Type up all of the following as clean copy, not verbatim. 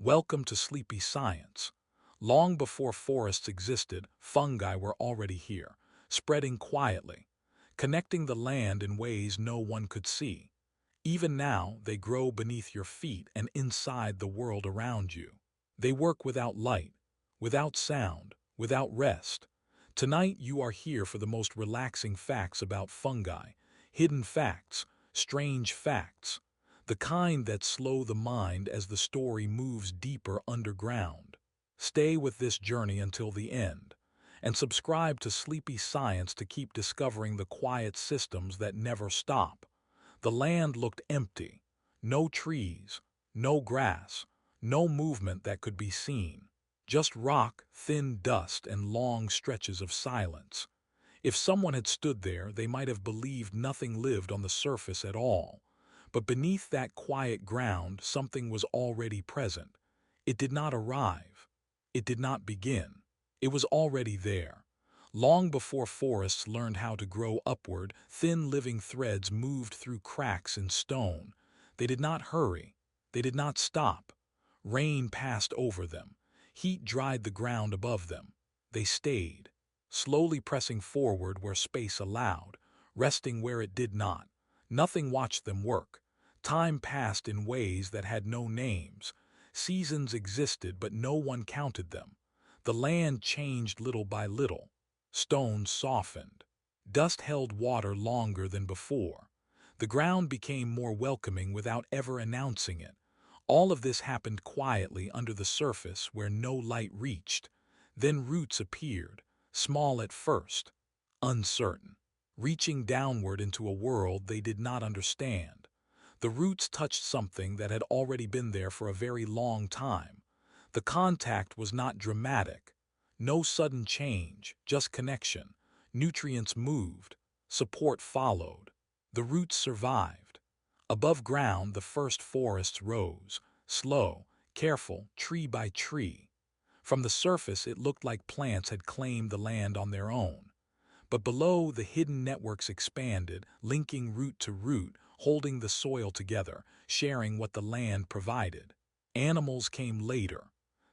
Welcome to Sleepy Science. Long before forests existed, fungi were already here, spreading quietly, connecting the land in ways no one could see. Even now, they grow beneath your feet and inside the world around you. They work without light, without sound, without rest. Tonight, you are here for the most relaxing facts about fungi, hidden facts, strange facts, the kind that slow the mind as the story moves deeper underground. Stay with this journey until the end, and subscribe to Sleepy Science to keep discovering the quiet systems that never stop. The land looked empty. No trees, no grass, no movement that could be seen. Just rock, thin dust, and long stretches of silence. If someone had stood there, they might have believed nothing lived on the surface at all. But beneath that quiet ground, something was already present. It did not arrive. It did not begin. It was already there. Long before forests learned how to grow upward, thin living threads moved through cracks in stone. They did not hurry. They did not stop. Rain passed over them. Heat dried the ground above them. They stayed, slowly pressing forward where space allowed, resting where it did not. Nothing watched them work. Time passed in ways that had no names. Seasons existed, but no one counted them. The land changed little by little. Stones softened. Dust held water longer than before. The ground became more welcoming without ever announcing it. All of this happened quietly under the surface where no light reached. Then roots appeared, small at first, uncertain, reaching downward into a world they did not understand. The roots touched something that had already been there for a very long time. The contact was not dramatic. No sudden change, just connection. Nutrients moved. Support followed. The roots survived. Above ground, the first forests rose, slow, careful, tree by tree. From the surface, it looked like plants had claimed the land on their own. But below, the hidden networks expanded, linking root to root, holding the soil together, sharing what the land provided. Animals came later.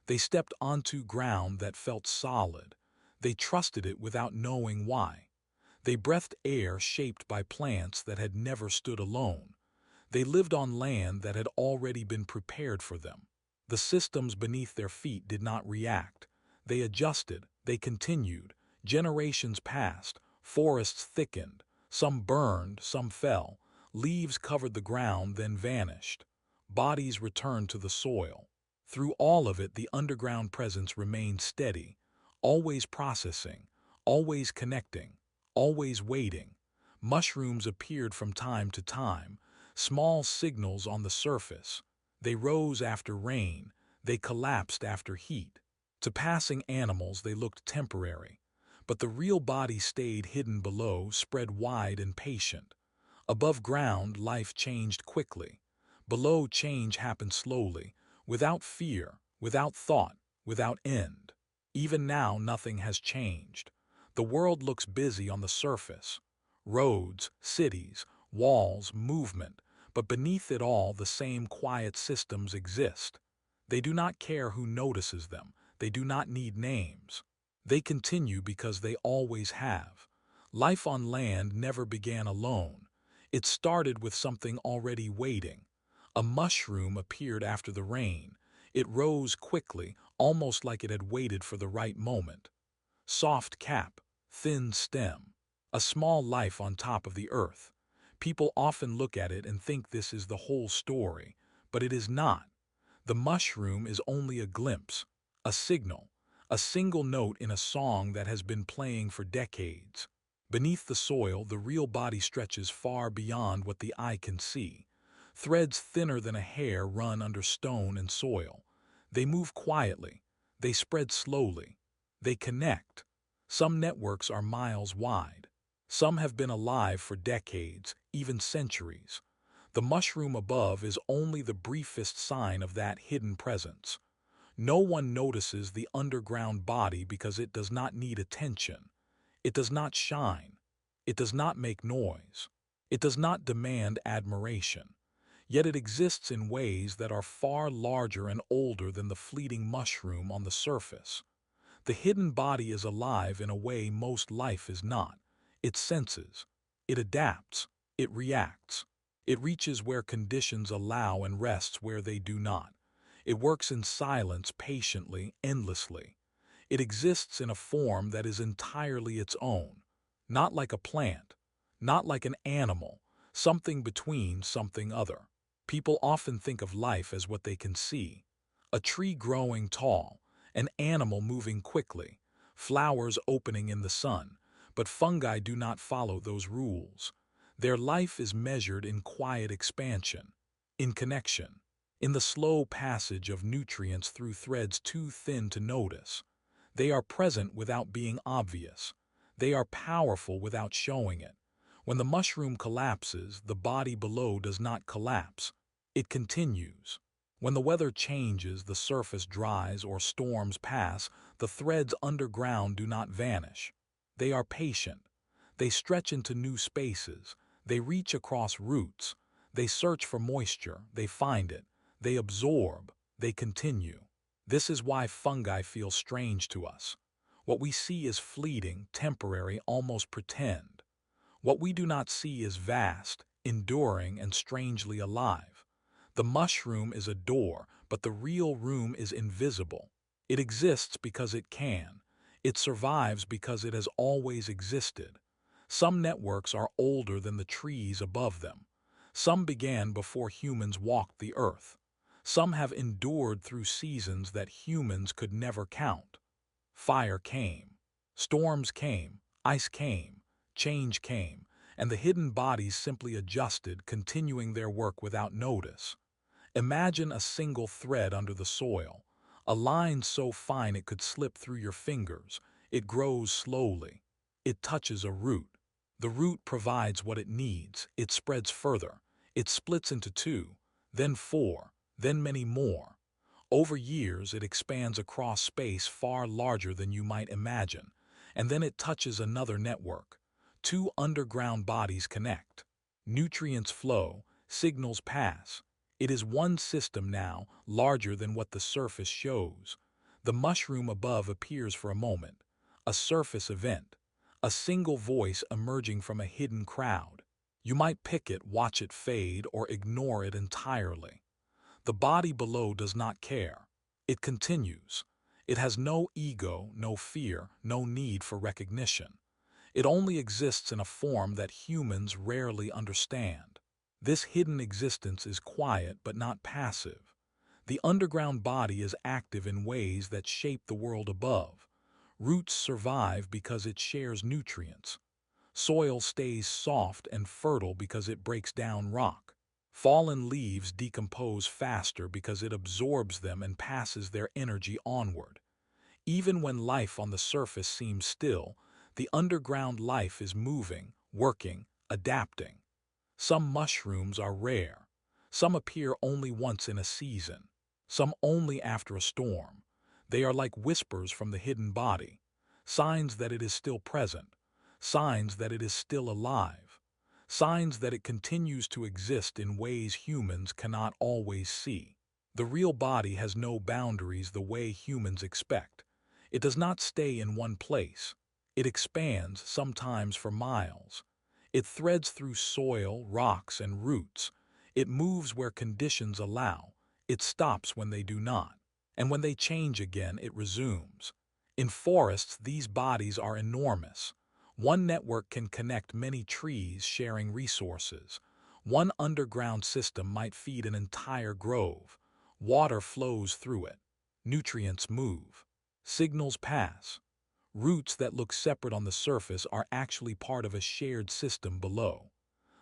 They stepped onto ground that felt solid. They trusted it without knowing why. They breathed air shaped by plants that had never stood alone. They lived on land that had already been prepared for them. The systems beneath their feet did not react. They adjusted. They continued. Generations passed. Forests thickened. Some burned, some fell. Leaves covered the ground, then vanished. Bodies returned to the soil. Through all of it, the underground presence remained steady, always processing, always connecting, always waiting. Mushrooms appeared from time to time, small signals on the surface. They rose after rain. They collapsed after heat. To passing animals, they looked temporary. But the real body stayed hidden below, spread wide and patient. Above ground, life changed quickly. Below, change happened slowly, without fear, without thought, without end. Even now, nothing has changed. The world looks busy on the surface. Roads, cities, walls, movement, but beneath it all, the same quiet systems exist. They do not care who notices them. They do not need names. They continue because they always have. Life on land never began alone. It started with something already waiting. A mushroom appeared after the rain. It rose quickly, almost like it had waited for the right moment. Soft cap, thin stem, a small life on top of the earth. People often look at it and think this is the whole story, but it is not. The mushroom is only a glimpse, a signal, a single note in a song that has been playing for decades. Beneath the soil, the real body stretches far beyond what the eye can see. Threads thinner than a hair run under stone and soil. They move quietly. They spread slowly. They connect. Some networks are miles wide. Some have been alive for decades, even centuries. The mushroom above is only the briefest sign of that hidden presence. No one notices the underground body because it does not need attention. It does not shine. It does not make noise. It does not demand admiration. Yet it exists in ways that are far larger and older than the fleeting mushroom on the surface. The hidden body is alive in a way most life is not. It senses, it adapts, it reacts. It reaches where conditions allow and rests where they do not. It works in silence, patiently, endlessly. It exists in a form that is entirely its own, not like a plant, not like an animal, something between something other. People often think of life as what they can see: a tree growing tall, an animal moving quickly, flowers opening in the sun, but fungi do not follow those rules. Their life is measured in quiet expansion, in connection, in the slow passage of nutrients through threads too thin to notice. They are present without being obvious. They are powerful without showing it. When the mushroom collapses, the body below does not collapse. It continues. When the weather changes, the surface dries, or storms pass, the threads underground do not vanish. They are patient. They stretch into new spaces. They reach across roots. They search for moisture. They find it. They absorb. They continue. This is why fungi feel strange to us. What we see is fleeting, temporary, almost pretend. What we do not see is vast, enduring, and strangely alive. The mushroom is a door, but the real room is invisible. It exists because it can. It survives because it has always existed. Some networks are older than the trees above them. Some began before humans walked the earth. Some have endured through seasons that humans could never count. Fire came, storms came, ice came, change came, and the hidden bodies simply adjusted, continuing their work without notice. Imagine a single thread under the soil, a line so fine it could slip through your fingers. It grows slowly. It touches a root. The root provides what it needs. It spreads further. It splits into two, then four, then many more. Over years, it expands across space far larger than you might imagine, and then it touches another network. Two underground bodies connect. Nutrients flow, signals pass. It is one system now, larger than what the surface shows. The mushroom above appears for a moment, a surface event, a single voice emerging from a hidden crowd. You might pick it, watch it fade, or ignore it entirely. The body below does not care. It continues. It has no ego, no fear, no need for recognition. It only exists in a form that humans rarely understand. This hidden existence is quiet but not passive. The underground body is active in ways that shape the world above. Roots survive because it shares nutrients. Soil stays soft and fertile because it breaks down rock. Fallen leaves decompose faster because it absorbs them and passes their energy onward. Even when life on the surface seems still, the underground life is moving, working, adapting. Some mushrooms are rare. Some appear only once in a season. Some only after a storm. They are like whispers from the hidden body, signs that it is still present, signs that it is still alive, signs that it continues to exist in ways humans cannot always see. The real body has no boundaries the way humans expect. It does not stay in one place. It expands, sometimes for miles. It threads through soil, rocks, and roots. It moves where conditions allow. It stops when they do not. And when they change again, it resumes. In forests, these bodies are enormous. One network can connect many trees sharing resources. One underground system might feed an entire grove. Water flows through it. Nutrients move. Signals pass. Roots that look separate on the surface are actually part of a shared system below.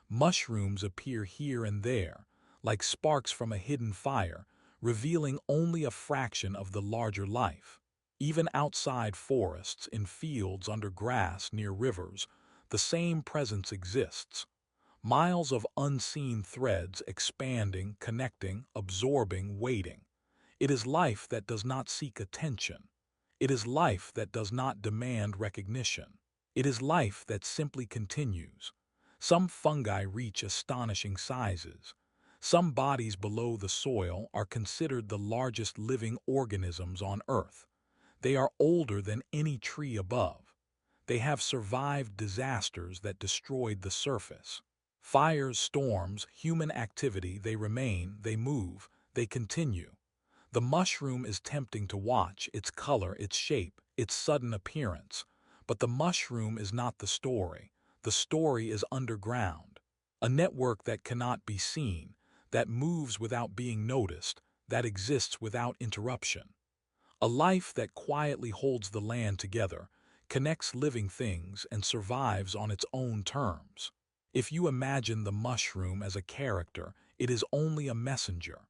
Mushrooms appear here and there, like sparks from a hidden fire, revealing only a fraction of the larger life. Even outside forests, in fields under grass near rivers, the same presence exists. Miles of unseen threads expanding, connecting, absorbing, waiting. It is life that does not seek attention. It is life that does not demand recognition. It is life that simply continues. Some fungi reach astonishing sizes. Some bodies below the soil are considered the largest living organisms on Earth. They are older than any tree above. They have survived disasters that destroyed the surface. Fires, storms, human activity, they remain, they move, they continue. The mushroom is tempting to watch, its color, its shape, its sudden appearance. But the mushroom is not the story. The story is underground. A network that cannot be seen, that moves without being noticed, that exists without interruption. A life that quietly holds the land together, connects living things, and survives on its own terms. If you imagine the mushroom as a character, it is only a messenger.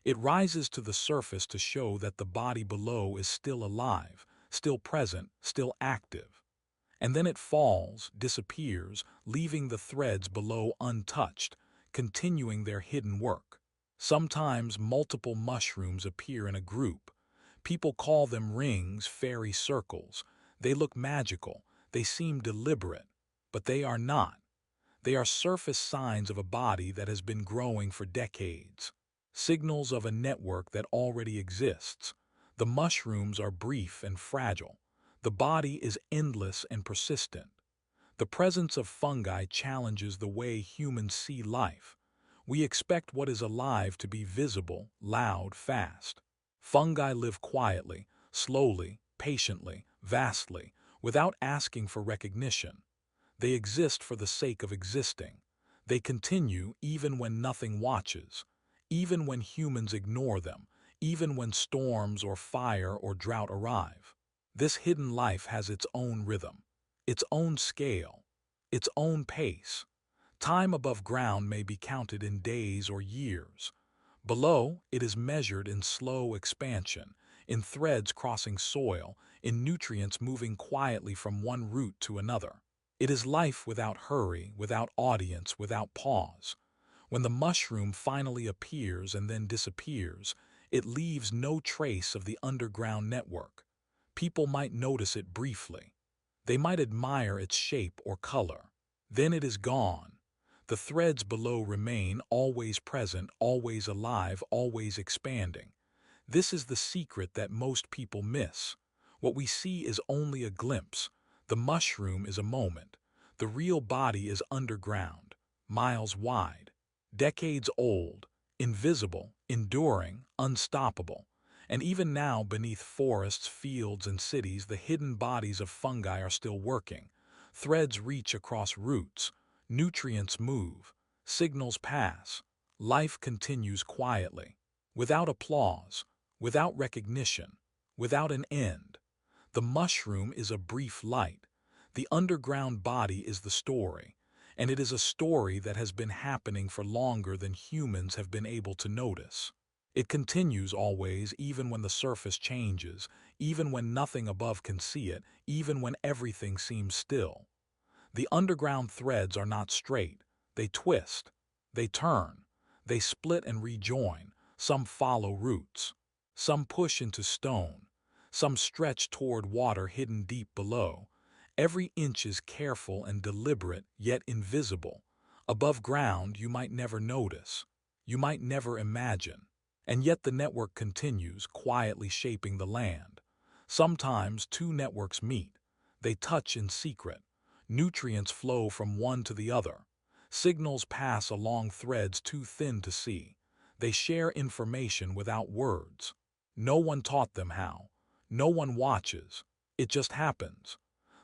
It rises to the surface to show that the body below is still alive, still present, still active. And then it falls, disappears, leaving the threads below untouched, continuing their hidden work. Sometimes multiple mushrooms appear in a group. People call them rings, fairy circles. They look magical, they seem deliberate, but they are not. They are surface signs of a body that has been growing for decades. Signals of a network that already exists. The mushrooms are brief and fragile. The body is endless and persistent. The presence of fungi challenges the way humans see life. We expect what is alive to be visible, loud, fast. Fungi live quietly, slowly, patiently, vastly, without asking for recognition. They exist for the sake of existing. They continue even when nothing watches, even when humans ignore them, even when storms or fire or drought arrive. This hidden life has its own rhythm, its own scale, its own pace. Time above ground may be counted in days or years. Below, it is measured in slow expansion, in threads crossing soil, in nutrients moving quietly from one root to another. It is life without hurry, without audience, without pause. When the mushroom finally appears and then disappears, it leaves no trace of the underground network. People might notice it briefly. They might admire its shape or color. Then it is gone. The threads below remain, always present, always alive, always expanding. This is the secret that most people miss. What we see is only a glimpse. The mushroom is a moment. The real body is underground, miles wide, decades old, invisible, enduring, unstoppable. And even now, beneath forests, fields, and cities, the hidden bodies of fungi are still working. Threads reach across roots. Nutrients move, signals pass, life continues quietly, without applause, without recognition, without an end. The mushroom is a brief light. The underground body is the story, and it is a story that has been happening for longer than humans have been able to notice. It continues always, even when the surface changes, even when nothing above can see it, even when everything seems still. The underground threads are not straight. They twist. They turn. They split and rejoin. Some follow roots. Some push into stone. Some stretch toward water hidden deep below. Every inch is careful and deliberate, yet invisible. Above ground, you might never notice. You might never imagine. And yet the network continues, quietly shaping the land. Sometimes two networks meet. They touch in secret. Nutrients flow from one to the other. Signals pass along threads too thin to see. They share information without words. No one taught them how. No one watches. It just happens.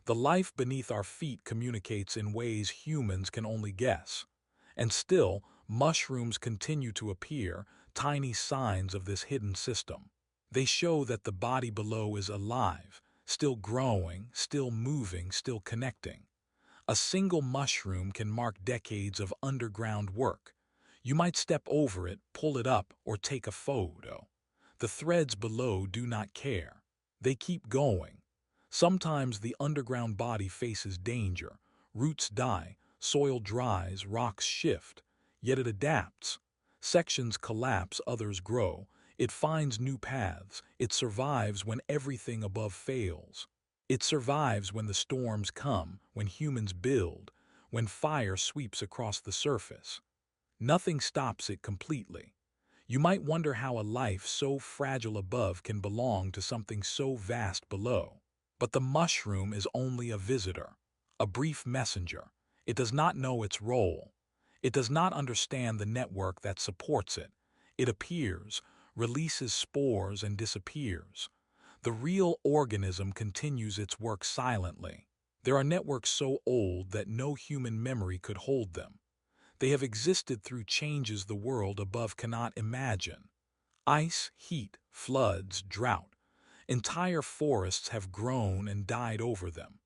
The life beneath our feet communicates in ways humans can only guess. And still, mushrooms continue to appear, tiny signs of this hidden system. They show that the body below is alive, still growing, still moving, still connecting. A single mushroom can mark decades of underground work. You might step over it, pull it up, or take a photo. The threads below do not care. They keep going. Sometimes the underground body faces danger. Roots die, soil dries, rocks shift. Yet it adapts. Sections collapse, others grow. It finds new paths. It survives when everything above fails. It survives when the storms come, when humans build, when fire sweeps across the surface. Nothing stops it completely. You might wonder how a life so fragile above can belong to something so vast below. But the mushroom is only a visitor, a brief messenger. It does not know its role. It does not understand the network that supports it. It appears, releases spores, and disappears. The real organism continues its work silently. There are networks so old that no human memory could hold them. They have existed through changes the world above cannot imagine. Ice, heat, floods, drought. Entire forests have grown and died over them.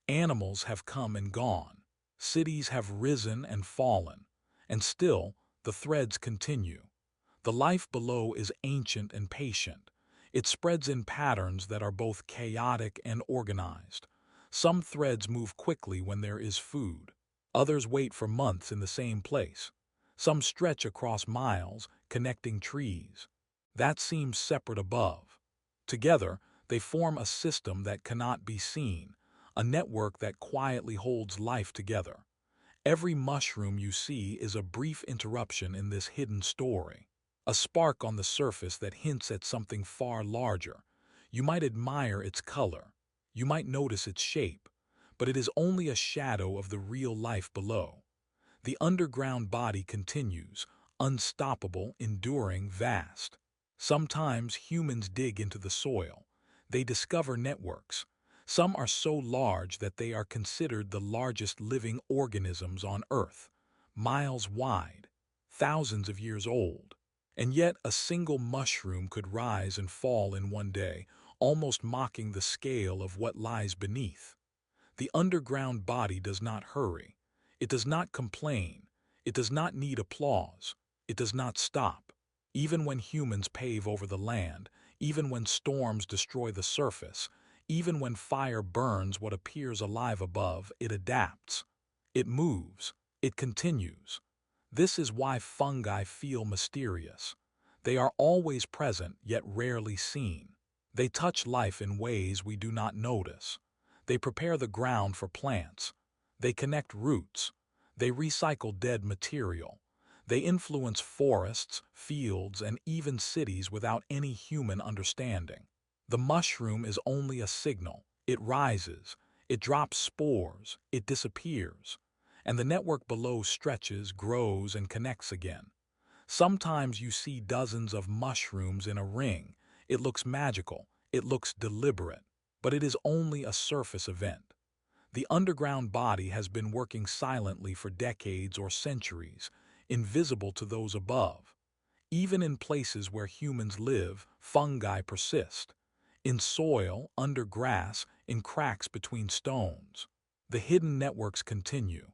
Animals have come and gone. Cities have risen and fallen. And still, the threads continue. The life below is ancient and patient. It spreads in patterns that are both chaotic and organized. Some threads move quickly when there is food. Others wait for months in the same place. Some stretch across miles, connecting trees. That seems separate above. Together, they form a system that cannot be seen, a network that quietly holds life together. Every mushroom you see is a brief interruption in this hidden story. A spark on the surface that hints at something far larger. You might admire its color. You might notice its shape. But it is only a shadow of the real life below. The underground body continues, unstoppable, enduring, vast. Sometimes humans dig into the soil. They discover networks. Some are so large that they are considered the largest living organisms on Earth, miles wide, thousands of years old. And yet a single mushroom could rise and fall in one day, almost mocking the scale of what lies beneath. The underground body does not hurry. It does not complain. It does not need applause. It does not stop. Even when humans pave over the land, even when storms destroy the surface, even when fire burns what appears alive above, it adapts. It moves. It continues. This is why fungi feel mysterious. They are always present, yet rarely seen. They touch life in ways we do not notice. They prepare the ground for plants. They connect roots. They recycle dead material. They influence forests, fields, and even cities without any human understanding. The mushroom is only a signal. It rises. It drops spores. It disappears. And the network below stretches, grows, and connects again. Sometimes you see dozens of mushrooms in a ring. It looks magical. It looks deliberate. But it is only a surface event. The underground body has been working silently for decades or centuries, invisible to those above. Even in places where humans live, fungi persist. In soil, under grass, in cracks between stones. The hidden networks continue.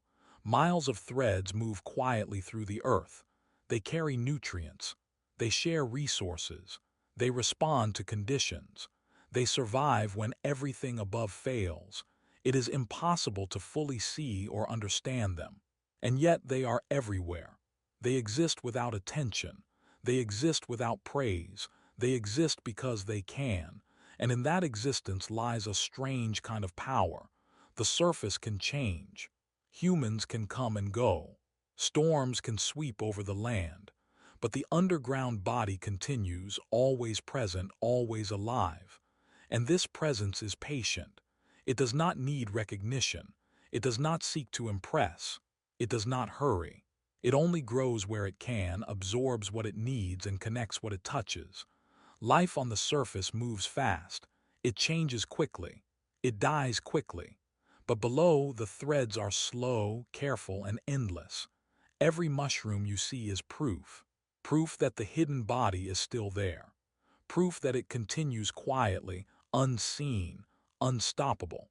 Miles of threads move quietly through the earth. They carry nutrients. They share resources. They respond to conditions. They survive when everything above fails. It is impossible to fully see or understand them. And yet they are everywhere. They exist without attention. They exist without praise. They exist because they can. And in that existence lies a strange kind of power. The surface can change. Humans can come and go. Storms can sweep over the land. But the underground body continues, always present, always alive. And this presence is patient. It does not need recognition. It does not seek to impress. It does not hurry. It only grows where it can, absorbs what it needs, and connects what it touches. Life on the surface moves fast. It changes quickly. It dies quickly. But below, the threads are slow, careful, and endless. Every mushroom you see is proof. Proof that the hidden body is still there. Proof that it continues quietly, unseen, unstoppable.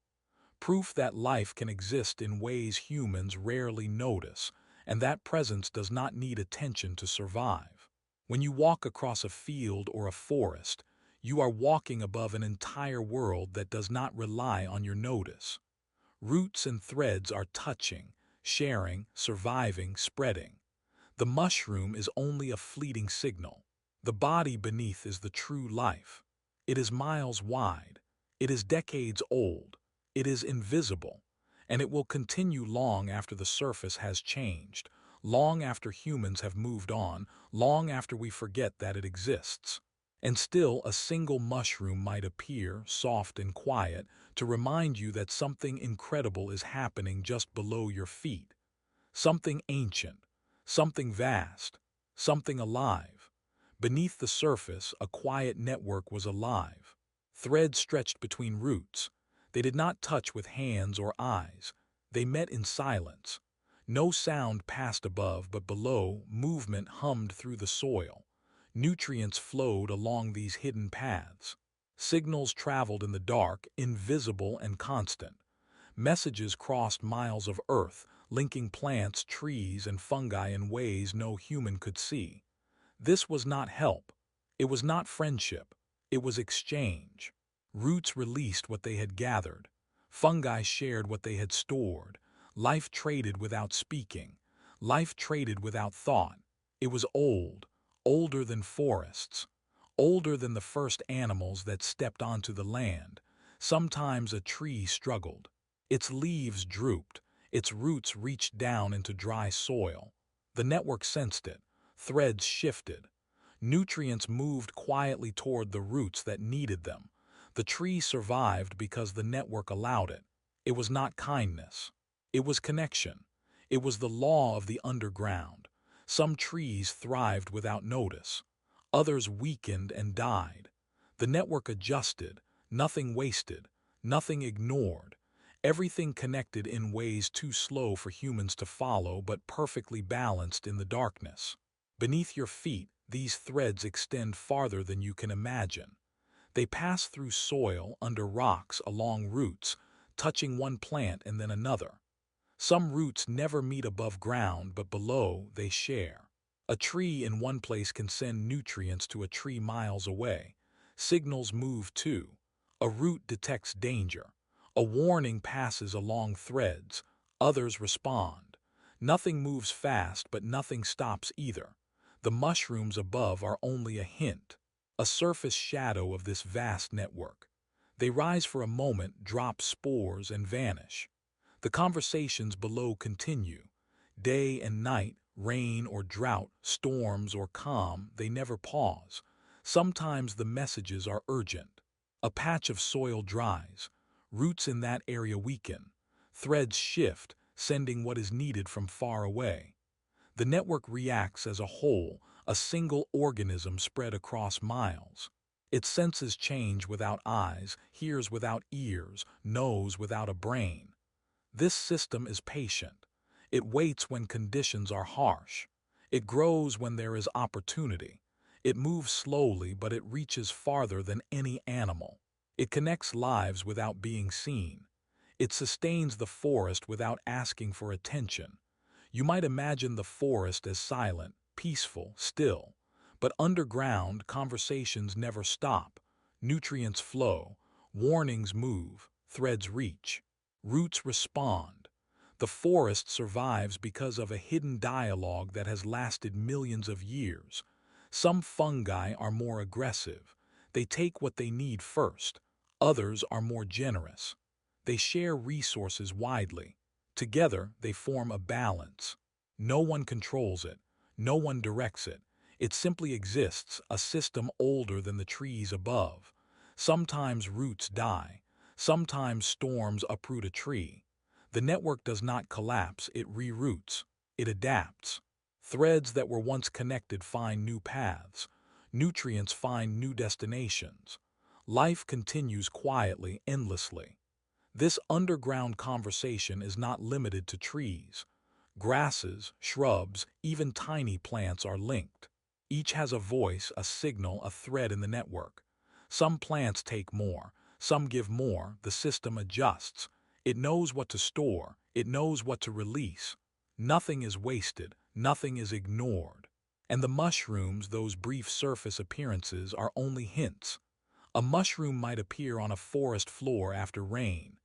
Proof that life can exist in ways humans rarely notice, and that presence does not need attention to survive. When you walk across a field or a forest, you are walking above an entire world that does not rely on your notice. Roots and threads are touching, sharing, surviving, spreading. The mushroom is only a fleeting signal. The body beneath is the true life. It is miles wide. It is decades old. It is invisible. And it will continue long after the surface has changed, long after humans have moved on, long after we forget that it exists. And still, a single mushroom might appear, soft and quiet, to remind you that something incredible is happening just below your feet. Something ancient, something vast, something alive. Beneath the surface, a quiet network was alive. Threads stretched between roots. They did not touch with hands or eyes. They met in silence. No sound passed above, but below, movement hummed through the soil. Nutrients flowed along these hidden paths. Signals traveled in the dark, invisible and constant. Messages crossed miles of earth, linking plants, trees, and fungi in ways no human could see. This was not help. It was not friendship. It was exchange. Roots released what they had gathered. Fungi shared what they had stored. Life traded without speaking. Life traded without thought. It was old, older than forests, older than the first animals that stepped onto the land. Sometimes a tree struggled. Its leaves drooped. Its roots reached down into dry soil. The network sensed it. Threads shifted. Nutrients moved quietly toward the roots that needed them. The tree survived because the network allowed it. It was not kindness. It was connection. It was the law of the underground. Some trees thrived without notice. Others weakened and died. The network adjusted, nothing wasted, nothing ignored. Everything connected in ways too slow for humans to follow but perfectly balanced in the darkness. Beneath your feet, these threads extend farther than you can imagine. They pass through soil, under rocks, along roots, touching one plant and then another. Some roots never meet above ground, but below they share. A tree in one place can send nutrients to a tree miles away. Signals move too. A root detects danger. A warning passes along threads. Others respond. Nothing moves fast, but nothing stops either. The mushrooms above are only a hint, a surface shadow of this vast network. They rise for a moment, drop spores, and vanish. The conversations below continue. Day and night, rain or drought, storms or calm, they never pause. Sometimes the messages are urgent. A patch of soil dries. Roots in that area weaken. Threads shift, sending what is needed from far away. The network reacts as a whole, a single organism spread across miles. It senses change without eyes, hears without ears, knows without a brain. This system is patient. It waits when conditions are harsh. It grows when there is opportunity. It moves slowly, but it reaches farther than any animal. It connects lives without being seen. It sustains the forest without asking for attention. You might imagine the forest as silent, peaceful, still. But underground, conversations never stop. Nutrients flow. Warnings move. Threads reach. Roots respond. The forest survives because of a hidden dialogue that has lasted millions of years. Some fungi are more aggressive. They take what they need first. Others are more generous. They share resources widely. Together, they form a balance. No one controls it. No one directs it. It simply exists, a system older than the trees above. Sometimes roots die. Sometimes storms uproot a tree. The network does not collapse, it reroutes. It adapts. Threads that were once connected find new paths. Nutrients find new destinations. Life continues quietly, endlessly. This underground conversation is not limited to trees. Grasses, shrubs, even tiny plants are linked. Each has a voice, a signal, a thread in the network. Some plants take more. Some give more. The system adjusts. It knows what to store. It knows what to release. Nothing is wasted. Nothing is ignored. And the mushrooms, those brief surface appearances, are only hints. A mushroom might appear on a forest floor after rain.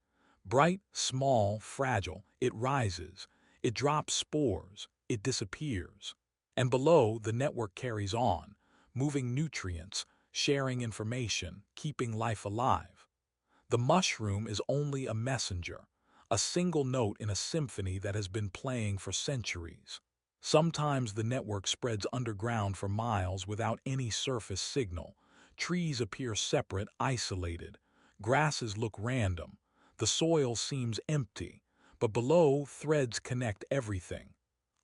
Bright, small, fragile, it rises. It drops spores. It disappears. And below, the network carries on, moving nutrients, sharing information, keeping life alive. The mushroom is only a messenger, a single note in a symphony that has been playing for centuries. Sometimes the network spreads underground for miles without any surface signal. Trees appear separate, isolated. Grasses look random. The soil seems empty. But below, threads connect everything.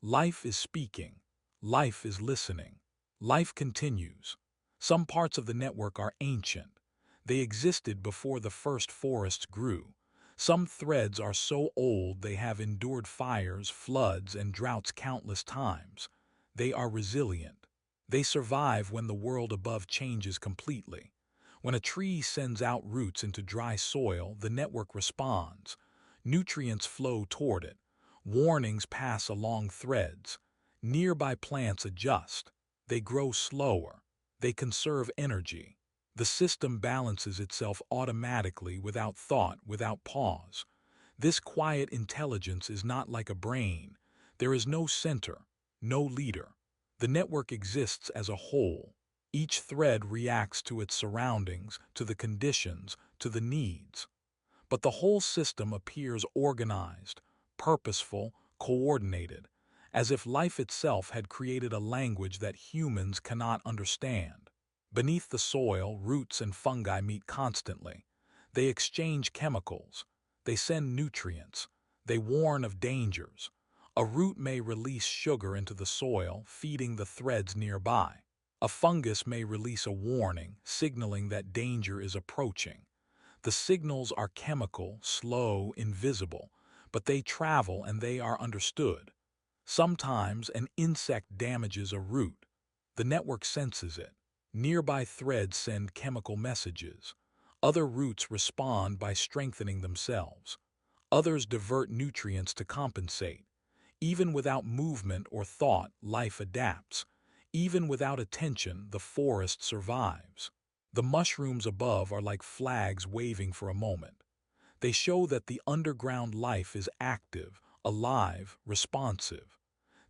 Life is speaking. Life is listening. Life continues. Some parts of the network are ancient. They existed before the first forests grew. Some threads are so old they have endured fires, floods, and droughts countless times. They are resilient. They survive when the world above changes completely. When a tree sends out roots into dry soil, the network responds. Nutrients flow toward it. Warnings pass along threads. Nearby plants adjust. They grow slower. They conserve energy. The system balances itself automatically without thought, without pause. This quiet intelligence is not like a brain. There is no center, no leader. The network exists as a whole. Each thread reacts to its surroundings, to the conditions, to the needs. But the whole system appears organized, purposeful, coordinated, as if life itself had created a language that humans cannot understand. Beneath the soil, roots and fungi meet constantly. They exchange chemicals. They send nutrients. They warn of dangers. A root may release sugar into the soil, feeding the threads nearby. A fungus may release a warning, signaling that danger is approaching. The signals are chemical, slow, invisible, but they travel and they are understood. Sometimes an insect damages a root. The network senses it. Nearby threads send chemical messages. Other roots respond by strengthening themselves. Others divert nutrients to compensate. Even without movement or thought, life adapts. Even without attention, the forest survives. The mushrooms above are like flags waving for a moment. They show that the underground life is active, alive, responsive.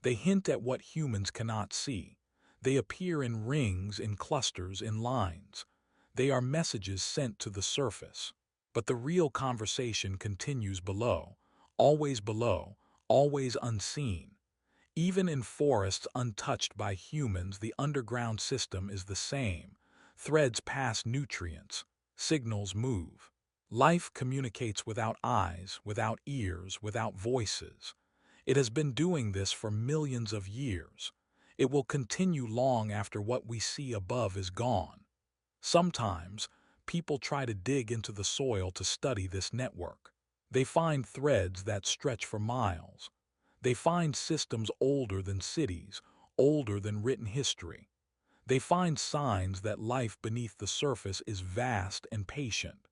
They hint at what humans cannot see. They appear in rings, in clusters, in lines. They are messages sent to the surface. But the real conversation continues below, always unseen. Even in forests untouched by humans, the underground system is the same. Threads pass nutrients. Signals move. Life communicates without eyes, without ears, without voices. It has been doing this for millions of years. It will continue long after what we see above is gone. Sometimes, people try to dig into the soil to study this network. They find threads that stretch for miles. They find systems older than cities, older than written history. They find signs that life beneath the surface is vast and patient.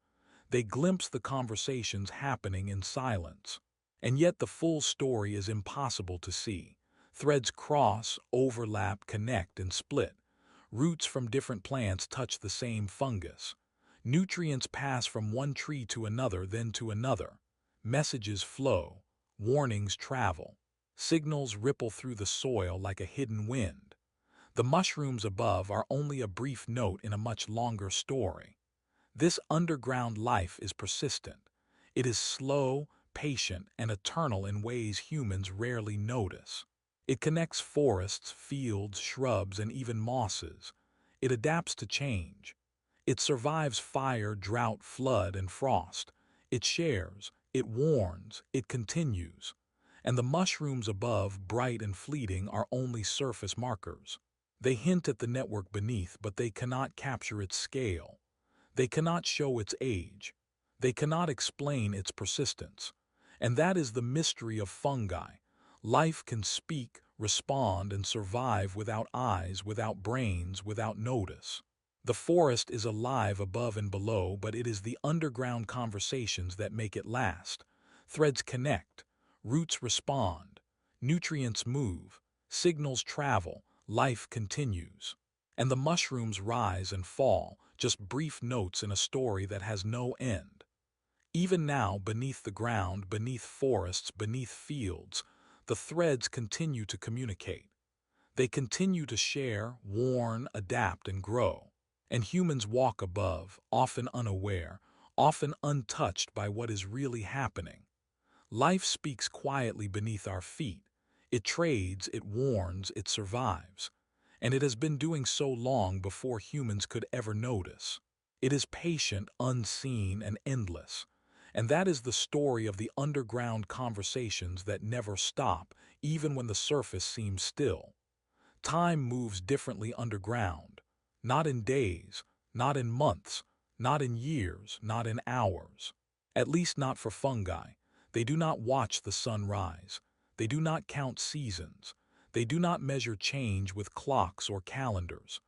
They glimpse the conversations happening in silence. And yet the full story is impossible to see. Threads cross, overlap, connect, and split. Roots from different plants touch the same fungus. Nutrients pass from one tree to another, then to another. Messages flow. Warnings travel. Signals ripple through the soil like a hidden wind. The mushrooms above are only a brief note in a much longer story. This underground life is persistent. It is slow, patient, and eternal in ways humans rarely notice. It connects forests, fields, shrubs, and even mosses. It adapts to change. It survives fire, drought, flood, and frost. It shares, it warns, it continues. And the mushrooms above, bright and fleeting, are only surface markers. They hint at the network beneath, but they cannot capture its scale. They cannot show its age. They cannot explain its persistence. And that is the mystery of fungi. Life can speak, respond, and survive without eyes, without brains, without notice. The forest is alive above and below, but it is the underground conversations that make it last. Threads connect, roots respond, nutrients move, signals travel, life continues. And the mushrooms rise and fall, just brief notes in a story that has no end. Even now, beneath the ground, beneath forests, beneath fields, the threads continue to communicate. They continue to share, warn, adapt, and grow. And humans walk above, often unaware, often untouched by what is really happening. Life speaks quietly beneath our feet. It trades, it warns, it survives. And it has been doing so long before humans could ever notice. It is patient, unseen, and endless. And that is the story of the underground conversations that never stop, even when the surface seems still. Time moves differently underground. Not in days, not in months, not in years, not in hours. At least not for fungi. They do not watch the sun rise. They do not count seasons. They do not measure change with clocks or calendars.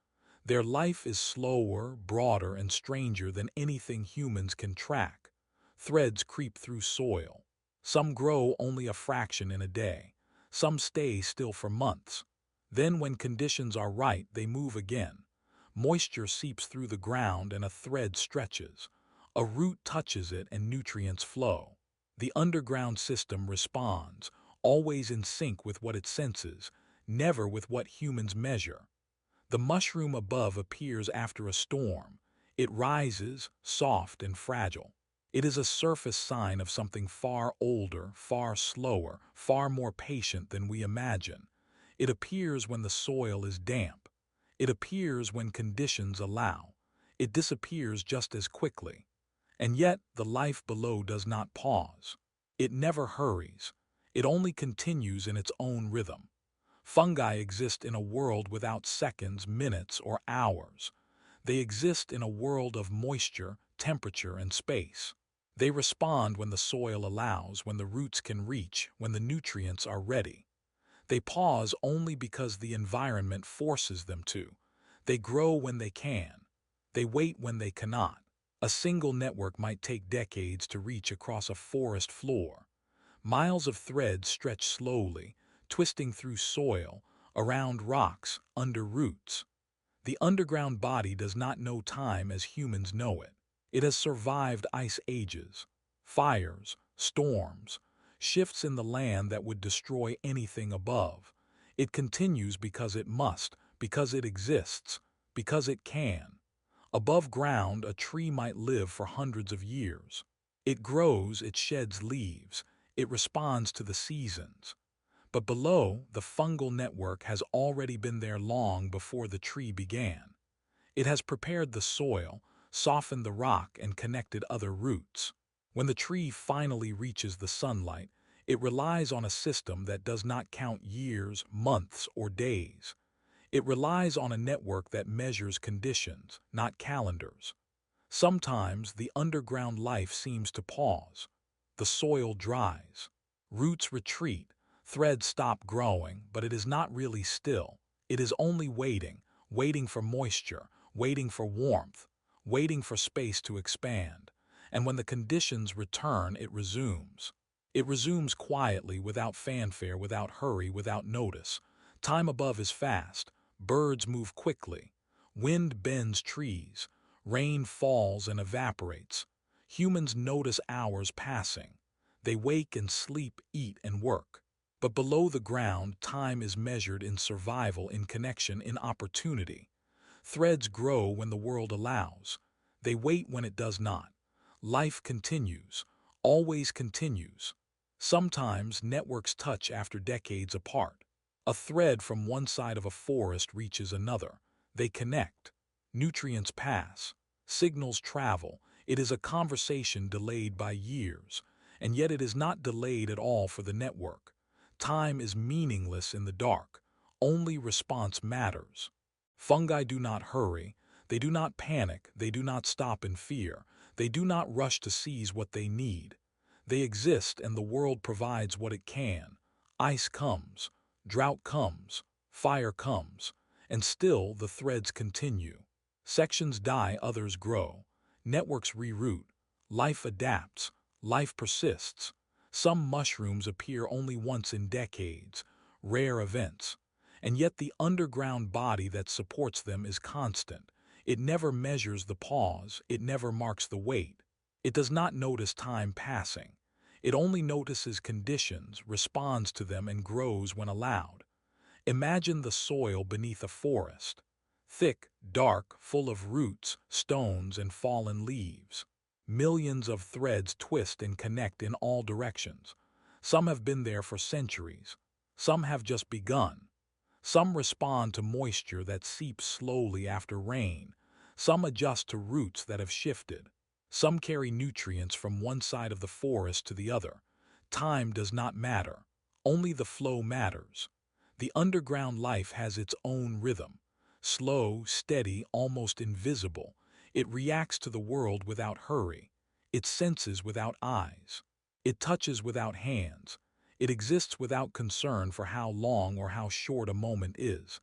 Their life is slower, broader, and stranger than anything humans can track. Threads creep through soil. Some grow only a fraction in a day. Some stay still for months. Then, when conditions are right, they move again. Moisture seeps through the ground and a thread stretches. A root touches it and nutrients flow. The underground system responds, always in sync with what it senses, never with what humans measure. The mushroom above appears after a storm. It rises, soft and fragile. It is a surface sign of something far older, far slower, far more patient than we imagine. It appears when the soil is damp. It appears when conditions allow. It disappears just as quickly. And yet, the life below does not pause. It never hurries. It only continues in its own rhythm. Fungi exist in a world without seconds, minutes, or hours. They exist in a world of moisture, temperature, and space. They respond when the soil allows, when the roots can reach, when the nutrients are ready. They pause only because the environment forces them to. They grow when they can. They wait when they cannot. A single network might take decades to reach across a forest floor. Miles of threads stretch slowly, twisting through soil, around rocks, under roots. The underground body does not know time as humans know it. It has survived ice ages, fires, storms, shifts in the land that would destroy anything above. It continues because it must, because it exists, because it can. Above ground, a tree might live for hundreds of years. It grows, it sheds leaves, it responds to the seasons. But below, the fungal network has already been there long before the tree began. It has prepared the soil, softened the rock, and connected other roots. When the tree finally reaches the sunlight, it relies on a system that does not count years, months, or days. It relies on a network that measures conditions, not calendars. Sometimes the underground life seems to pause. The soil dries. Roots retreat. Threads stop growing, but it is not really still. It is only waiting, waiting for moisture, waiting for warmth, waiting for space to expand. And when the conditions return, it resumes. It resumes quietly, without fanfare, without hurry, without notice. Time above is fast. Birds move quickly. Wind bends trees. Rain falls and evaporates. Humans notice hours passing. They wake and sleep, eat and work. But below the ground, time is measured in survival, in connection, in opportunity. Threads grow when the world allows. They wait when it does not. Life continues, always continues. Sometimes networks touch after decades apart. A thread from one side of a forest reaches another. They connect. Nutrients pass. Signals travel. It is a conversation delayed by years. And yet it is not delayed at all for the network. Time is meaningless in the dark. Only response matters. Fungi do not hurry. They do not panic. They do not stop in fear. They do not rush to seize what they need. They exist, and the world provides what it can. Ice comes. Drought comes. Fire comes. And still the threads continue. Sections die, others grow. Networks reroute. Life adapts. Life persists. Some mushrooms appear only once in decades, rare events. And yet the underground body that supports them is constant. It never measures the pause. It never marks the wait. It does not notice time passing. It only notices conditions, responds to them, and grows when allowed. Imagine the soil beneath a forest. Thick, dark, full of roots, stones, and fallen leaves. Millions of threads twist and connect in all directions. Some have been there for centuries. Some have just begun. Some respond to moisture that seeps slowly after rain. Some adjust to roots that have shifted. Some carry nutrients from one side of the forest to the other. Time does not matter. Only the flow matters. The underground life has its own rhythm. Slow, steady, almost invisible. It reacts to the world without hurry. It senses without eyes. It touches without hands. It exists without concern for how long or how short a moment is.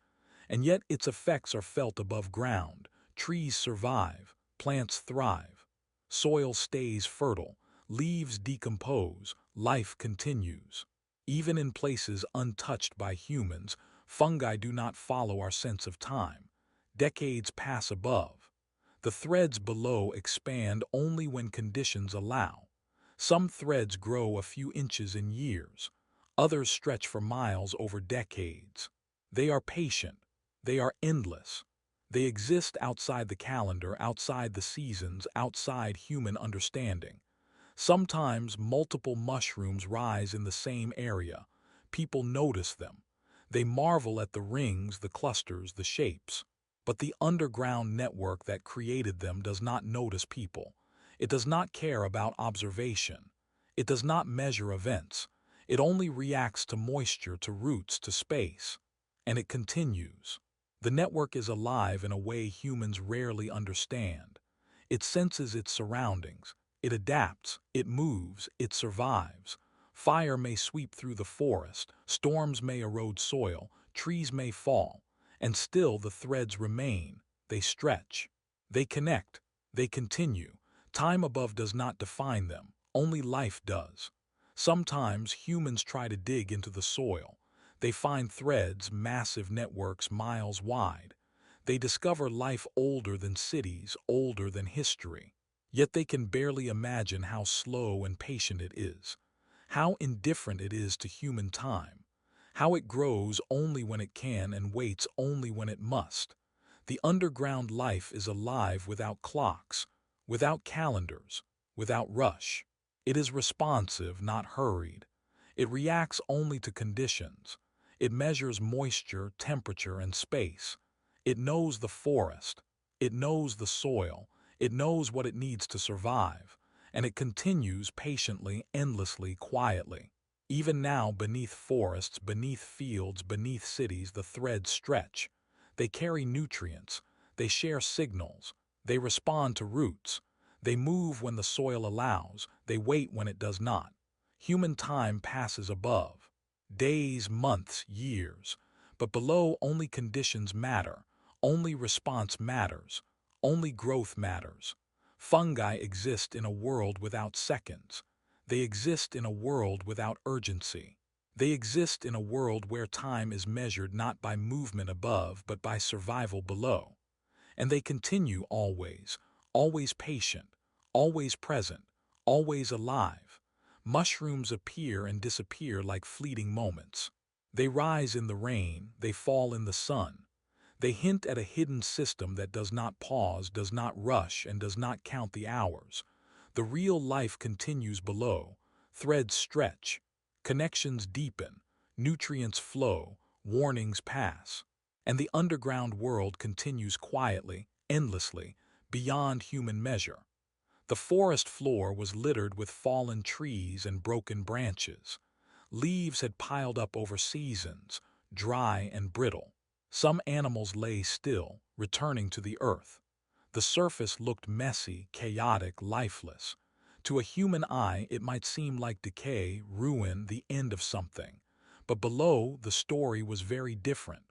And yet its effects are felt above ground. Trees survive, plants thrive, soil stays fertile, leaves decompose, life continues. Even in places untouched by humans, fungi do not follow our sense of time. Decades pass above. The threads below expand only when conditions allow. Some threads grow a few inches in years. Others stretch for miles over decades. They are patient. They are endless. They exist outside the calendar, outside the seasons, outside human understanding. Sometimes multiple mushrooms rise in the same area. People notice them. They marvel at the rings, the clusters, the shapes. But the underground network that created them does not notice people. It does not care about observation. It does not measure events. It only reacts to moisture, to roots, to space. And it continues. The network is alive in a way humans rarely understand. It senses its surroundings. It adapts. It moves. It survives. Fire may sweep through the forest. Storms may erode soil. Trees may fall. And still the threads remain. They stretch. They connect. They continue. Time above does not define them. Only life does. Sometimes humans try to dig into the soil. They find threads, massive networks miles wide. They discover life older than cities, older than history. Yet they can barely imagine how slow and patient it is, how indifferent it is to human time, how it grows only when it can and waits only when it must. The underground life is alive without clocks, without calendars, without rush. It is responsive, not hurried. It reacts only to conditions. It measures moisture, temperature, and space. It knows the forest. It knows the soil. It knows what it needs to survive. And it continues patiently, endlessly, quietly. Even now, beneath forests, beneath fields, beneath cities, the threads stretch. They carry nutrients. They share signals. They respond to roots. They move when the soil allows. They wait when it does not. Human time passes above. Days, months, years. But below, only conditions matter. Only response matters. Only growth matters. Fungi exist in a world without seconds. They exist in a world without urgency. They exist in a world where time is measured not by movement above, but by survival below. And they continue always, always patient, always present, always alive. Mushrooms appear and disappear like fleeting moments. They rise in the rain, they fall in the sun. They hint at a hidden system that does not pause, does not rush, and does not count the hours. The real life continues below. Threads stretch, connections deepen, nutrients flow, warnings pass. And the underground world continues quietly, endlessly, beyond human measure. The forest floor was littered with fallen trees and broken branches. Leaves had piled up over seasons, dry and brittle. Some animals lay still, returning to the earth. The surface looked messy, chaotic, lifeless. To a human eye, it might seem like decay, ruin, the end of something. But below, the story was very different.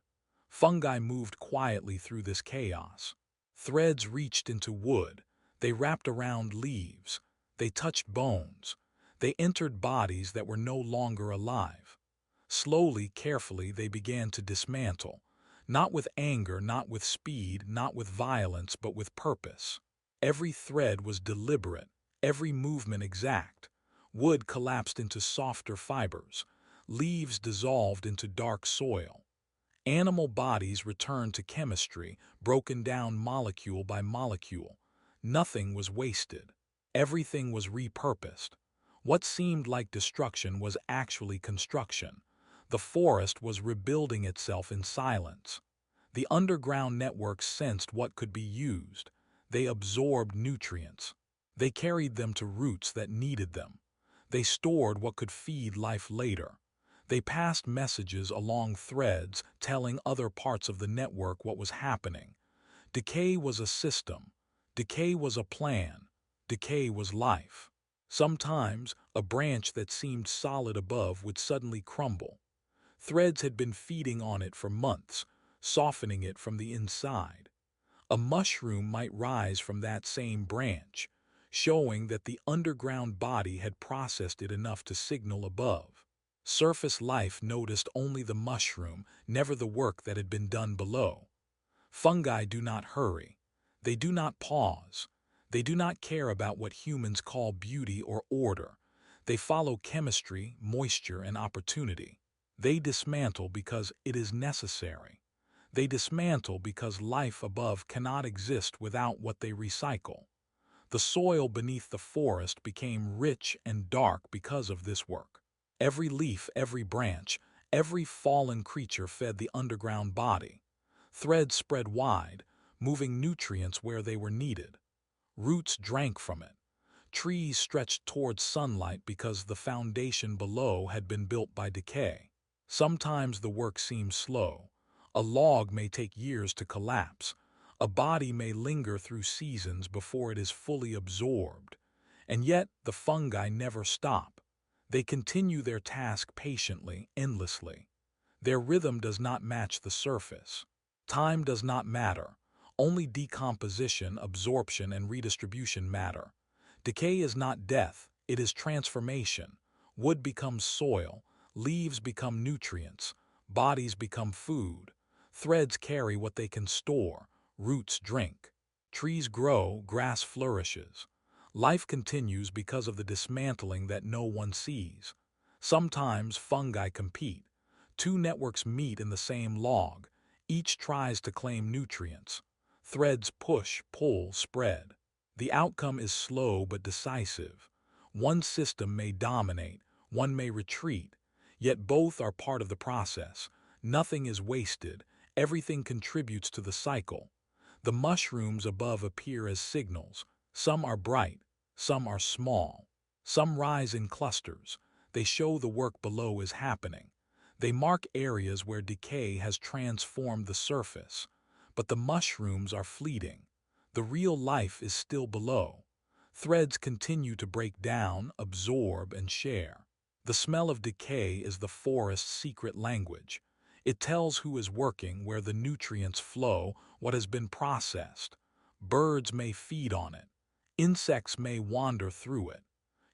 Fungi moved quietly through this chaos. Threads reached into wood. They wrapped around leaves. They touched bones. They entered bodies that were no longer alive. Slowly, carefully, they began to dismantle. Not with anger, not with speed, not with violence, but with purpose. Every thread was deliberate, every movement exact. Wood collapsed into softer fibers. Leaves dissolved into dark soil. Animal bodies returned to chemistry, broken down molecule by molecule. Nothing was wasted. Everything was repurposed. What seemed like destruction was actually construction. The forest was rebuilding itself in silence. The underground networks sensed what could be used. They absorbed nutrients. They carried them to roots that needed them. They stored what could feed life later. They passed messages along threads telling other parts of the network what was happening. Decay was a system. Decay was a plan. Decay was life. Sometimes, a branch that seemed solid above would suddenly crumble. Threads had been feeding on it for months, softening it from the inside. A mushroom might rise from that same branch, showing that the underground body had processed it enough to signal above. Surface life noticed only the mushroom, never the work that had been done below. Fungi do not hurry. They do not pause. They do not care about what humans call beauty or order. They follow chemistry, moisture, and opportunity. They dismantle because it is necessary. They dismantle because life above cannot exist without what they recycle. The soil beneath the forest became rich and dark because of this work. Every leaf, every branch, every fallen creature fed the underground body. Threads spread wide, moving nutrients where they were needed. Roots drank from it. Trees stretched towards sunlight because the foundation below had been built by decay. Sometimes the work seems slow. A log may take years to collapse. A body may linger through seasons before it is fully absorbed. And yet the fungi never stop. They continue their task patiently, endlessly. Their rhythm does not match the surface. Time does not matter. Only decomposition, absorption, and redistribution matter. Decay is not death, it is transformation. Wood becomes soil, leaves become nutrients, bodies become food. Threads carry what they can store, roots drink. Trees grow, grass flourishes. Life continues because of the dismantling that no one sees. Sometimes fungi compete. Two networks meet in the same log. Each tries to claim nutrients. Threads push, pull, spread. The outcome is slow but decisive. One system may dominate, one may retreat, yet both are part of the process. Nothing is wasted, everything contributes to the cycle. The mushrooms above appear as signals. Some are bright, some are small. Some rise in clusters. They show the work below is happening. They mark areas where decay has transformed the surface. But the mushrooms are fleeting. The real life is still below. Threads continue to break down, absorb, and share. The smell of decay is the forest's secret language. It tells who is working, where the nutrients flow, what has been processed. Birds may feed on it. Insects may wander through it.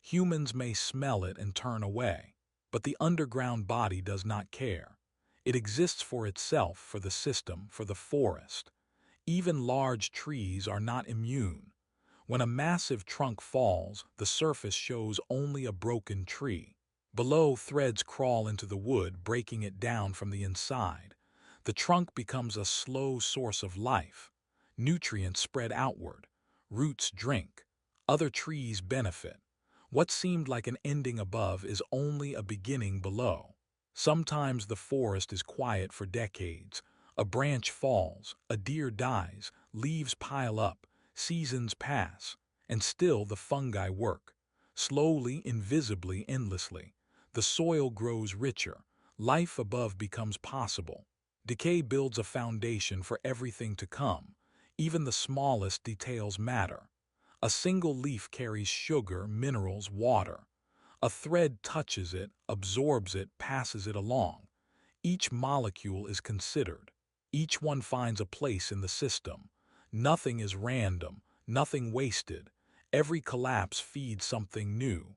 Humans may smell it and turn away. But the underground body does not care. It exists for itself, for the system, for the forest. Even large trees are not immune. When a massive trunk falls, the surface shows only a broken tree. Below, threads crawl into the wood, breaking it down from the inside. The trunk becomes a slow source of life. Nutrients spread outward. Roots drink. Other trees benefit. What seemed like an ending above is only a beginning below. Sometimes the forest is quiet for decades. A branch falls, a deer dies, leaves pile up, seasons pass, and still the fungi work. Slowly, invisibly, endlessly. The soil grows richer. Life above becomes possible. Decay builds a foundation for everything to come. Even the smallest details matter. A single leaf carries sugar, minerals, water. A thread touches it, absorbs it, passes it along. Each molecule is considered. Each one finds a place in the system. Nothing is random, nothing wasted. Every collapse feeds something new.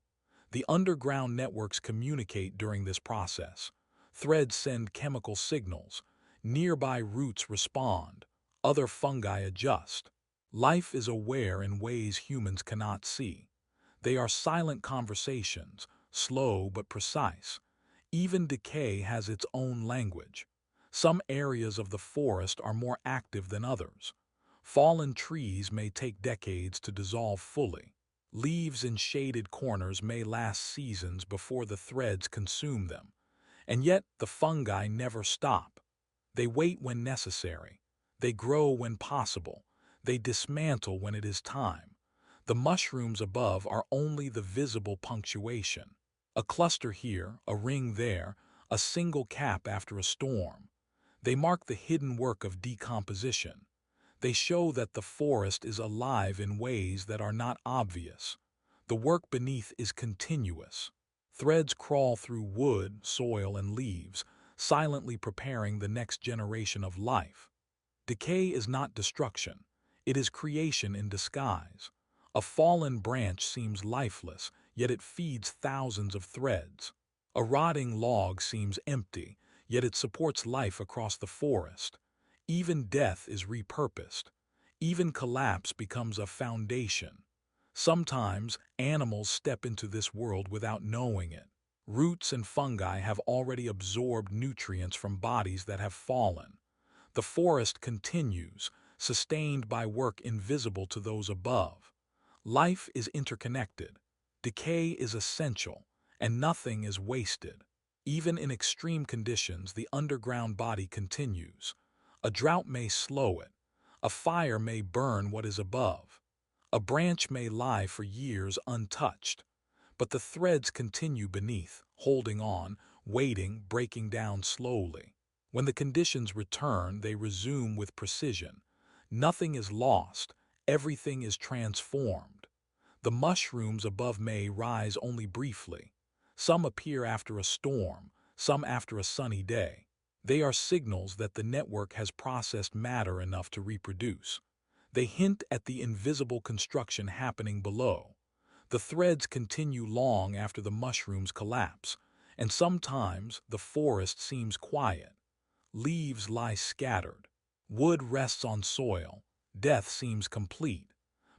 The underground networks communicate during this process. Threads send chemical signals. Nearby roots respond. Other fungi adjust. Life is aware in ways humans cannot see. They are silent conversations, slow but precise. Even decay has its own language. Some areas of the forest are more active than others. Fallen trees may take decades to dissolve fully. Leaves in shaded corners may last seasons before the threads consume them. And yet the fungi never stop. They wait when necessary. They grow when possible. They dismantle when it is time. The mushrooms above are only the visible punctuation. A cluster here, a ring there, a single cap after a storm. They mark the hidden work of decomposition. They show that the forest is alive in ways that are not obvious. The work beneath is continuous. Threads crawl through wood, soil, and leaves, silently preparing the next generation of life. Decay is not destruction. It is creation in disguise. A fallen branch seems lifeless, yet it feeds thousands of threads. A rotting log seems empty, yet it supports life across the forest. Even death is repurposed. Even collapse becomes a foundation. Sometimes animals step into this world without knowing it. Roots and fungi have already absorbed nutrients from bodies that have fallen. The forest continues, sustained by work invisible to those above. Life is interconnected. Decay is essential, and nothing is wasted. Even in extreme conditions, the underground body continues. A drought may slow it. A fire may burn what is above. A branch may lie for years untouched. But the threads continue beneath, holding on, waiting, breaking down slowly. When the conditions return, they resume with precision. Nothing is lost. Everything is transformed. The mushrooms above may rise only briefly. Some appear after a storm, some after a sunny day. They are signals that the network has processed matter enough to reproduce. They hint at the invisible construction happening below. The threads continue long after the mushrooms collapse, and sometimes the forest seems quiet. Leaves lie scattered. Wood rests on soil. Death seems complete.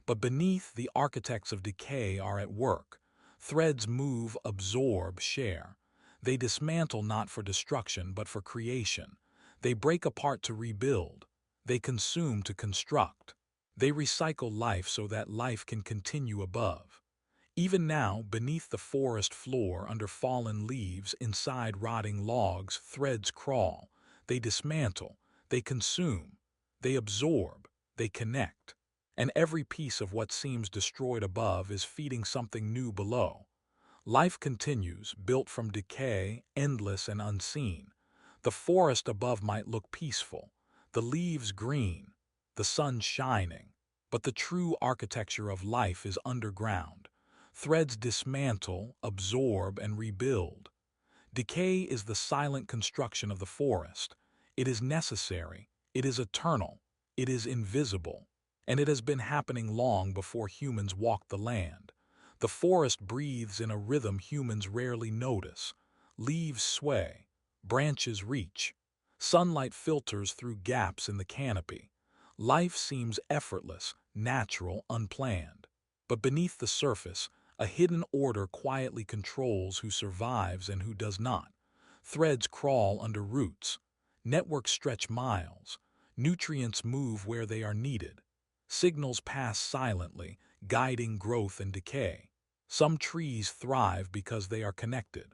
But beneath, the architects of decay are at work. Threads move, absorb, share. They dismantle not for destruction, but for creation. They break apart to rebuild. They consume to construct. They recycle life so that life can continue above. Even now, beneath the forest floor, under fallen leaves, inside rotting logs, threads crawl. They dismantle. They consume. They absorb. They connect. And every piece of what seems destroyed above is feeding something new below. Life continues, built from decay, endless and unseen. The forest above might look peaceful, the leaves green, the sun shining. But the true architecture of life is underground. Threads dismantle, absorb, and rebuild. Decay is the silent construction of the forest. It is necessary. It is eternal. It is invisible. And it has been happening long before humans walked the land. The forest breathes in a rhythm humans rarely notice. Leaves sway. Branches reach. Sunlight filters through gaps in the canopy. Life seems effortless, natural, unplanned. But beneath the surface, a hidden order quietly controls who survives and who does not. Threads crawl under roots. Networks stretch miles. Nutrients move where they are needed. Signals pass silently, guiding growth and decay. Some trees thrive because they are connected.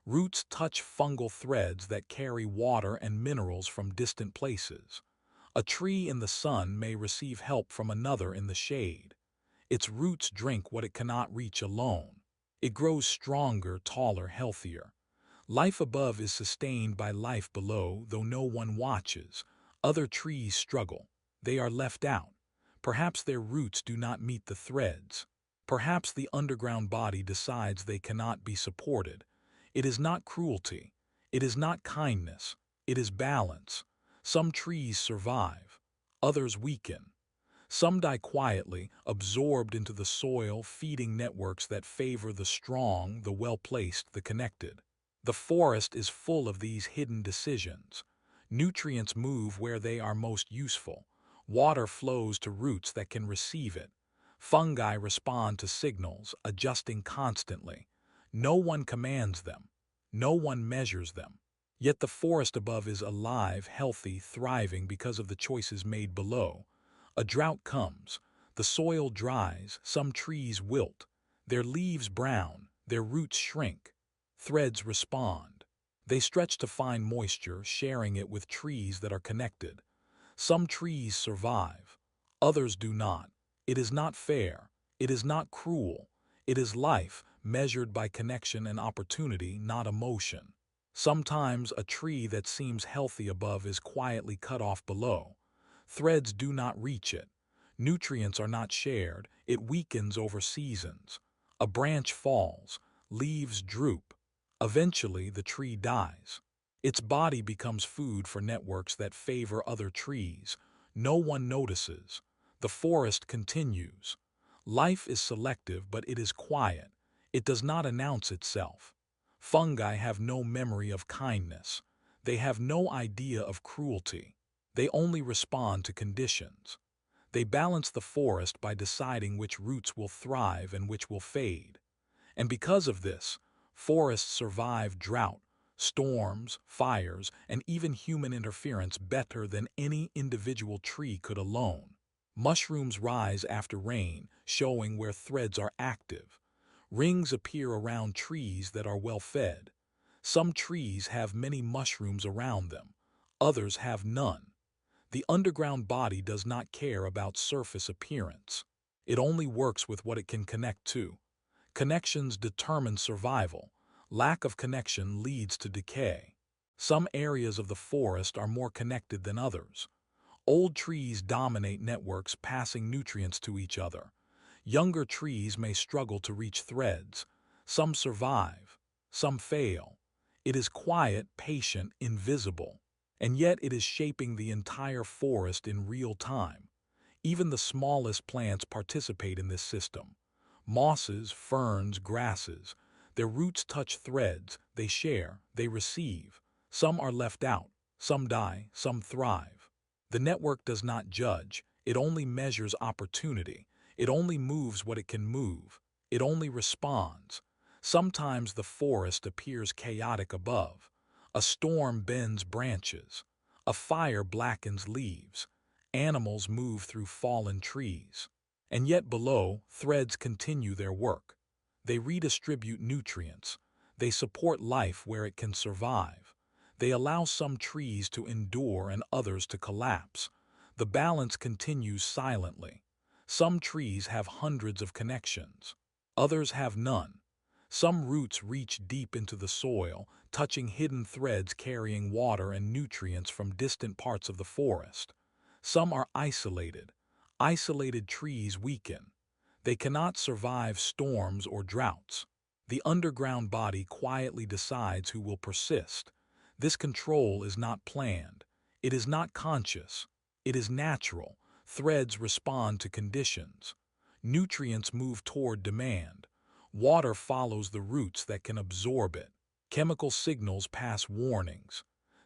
Roots touch fungal threads that carry water and minerals from distant places. A tree in the sun may receive help from another in the shade. Its roots drink what it cannot reach alone. It grows stronger, taller, healthier. Life above is sustained by life below, though no one watches. Other trees struggle. They are left out. Perhaps their roots do not meet the threads. Perhaps the underground body decides they cannot be supported. It is not cruelty. It is not kindness. It is balance. Some trees survive. Others weaken. Some die quietly, absorbed into the soil, feeding networks that favor the strong, the well-placed, the connected. The forest is full of these hidden decisions. Nutrients move where they are most useful. Water flows to roots that can receive it. Fungi respond to signals, adjusting constantly. No one commands them. No one measures them. Yet the forest above is alive, healthy, thriving because of the choices made below. A drought comes. The soil dries, some trees wilt. Their leaves brown, their roots shrink. Threads respond. They stretch to find moisture, sharing it with trees that are connected. Some trees survive, others do not. It is not fair. It is not cruel. It is life, measured by connection and opportunity, not emotion. Sometimes a tree that seems healthy above is quietly cut off below. Threads do not reach it. Nutrients are not shared. It weakens over seasons. A branch falls. Leaves droop. Eventually, the tree dies. Its body becomes food for networks that favor other trees. No one notices. The forest continues. Life is selective, but it is quiet. It does not announce itself. Fungi have no memory of kindness. They have no idea of cruelty. They only respond to conditions. They balance the forest by deciding which roots will thrive and which will fade. And because of this, forests survive drought, storms, fires, and even human interference better than any individual tree could alone. Mushrooms rise after rain, showing where threads are active. Rings appear around trees that are well fed. Some trees have many mushrooms around them, others have none. The underground body does not care about surface appearance. It only works with what it can connect to. Connections determine survival. Lack of connection leads to decay. Some areas of the forest are more connected than others. Old trees dominate networks, passing nutrients to each other. Younger trees may struggle to reach threads. Some survive, some fail. It is quiet, patient, invisible, and yet it is shaping the entire forest in real time. Even the smallest plants participate in this system. Mosses, ferns, grasses. Their roots touch threads, they share, they receive. Some are left out, some die, some thrive. The network does not judge, it only measures opportunity. It only moves what it can move. It only responds. Sometimes the forest appears chaotic above. A storm bends branches. A fire blackens leaves. Animals move through fallen trees. And yet below, threads continue their work. They redistribute nutrients. They support life where it can survive. They allow some trees to endure and others to collapse. The balance continues silently. Some trees have hundreds of connections. Others have none. Some roots reach deep into the soil, touching hidden threads carrying water and nutrients from distant parts of the forest. Some are isolated. Isolated trees weaken. They cannot survive storms or droughts. The underground body quietly decides who will persist. This control is not planned. It is not conscious. It is natural. Threads respond to conditions. Nutrients move toward demand. Water follows the roots that can absorb it. Chemical signals pass warnings.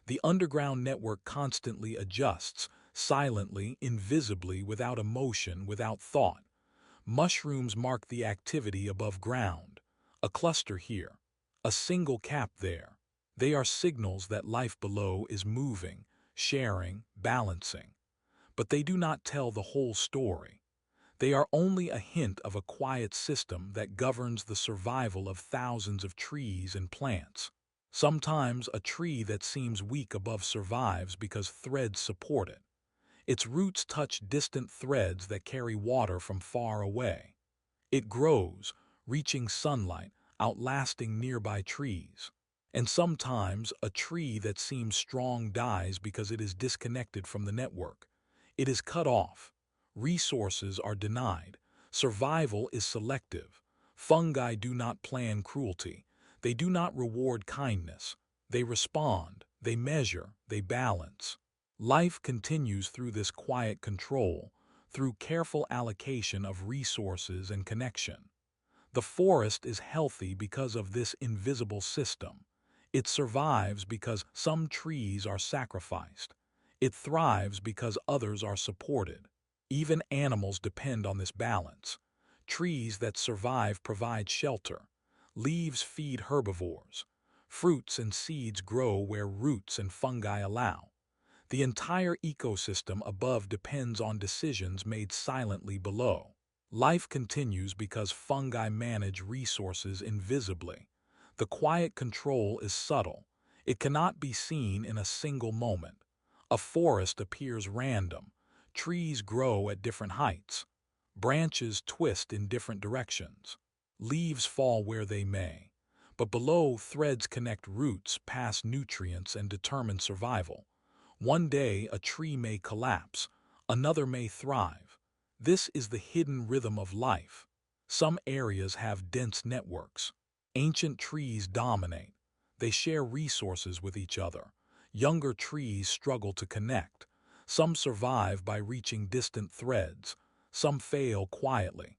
The underground network constantly adjusts, silently, invisibly, without emotion, without thought. Mushrooms mark the activity above ground. A cluster here, a single cap there. They are signals that life below is moving, sharing, balancing. But they do not tell the whole story. They are only a hint of a quiet system that governs the survival of thousands of trees and plants. Sometimes a tree that seems weak above survives because threads support it. Its roots touch distant threads that carry water from far away. It grows, reaching sunlight, outlasting nearby trees. And sometimes a tree that seems strong dies because it is disconnected from the network. It is cut off. Resources are denied. Survival is selective. Fungi do not plan cruelty. They do not reward kindness. They respond, they measure, they balance. Life continues through this quiet control, through careful allocation of resources and connection. The forest is healthy because of this invisible system. It survives because some trees are sacrificed. It thrives because others are supported. Even animals depend on this balance. Trees that survive provide shelter. Leaves feed herbivores. Fruits and seeds grow where roots and fungi allow. The entire ecosystem above depends on decisions made silently below. Life continues because fungi manage resources invisibly. The quiet control is subtle. It cannot be seen in a single moment. A forest appears random. Trees grow at different heights. Branches twist in different directions. Leaves fall where they may. But below, threads connect roots, pass nutrients, and determine survival. One day, a tree may collapse. Another may thrive. This is the hidden rhythm of life. Some areas have dense networks. Ancient trees dominate. They share resources with each other. Younger trees struggle to connect. Some survive by reaching distant threads. Some fail quietly.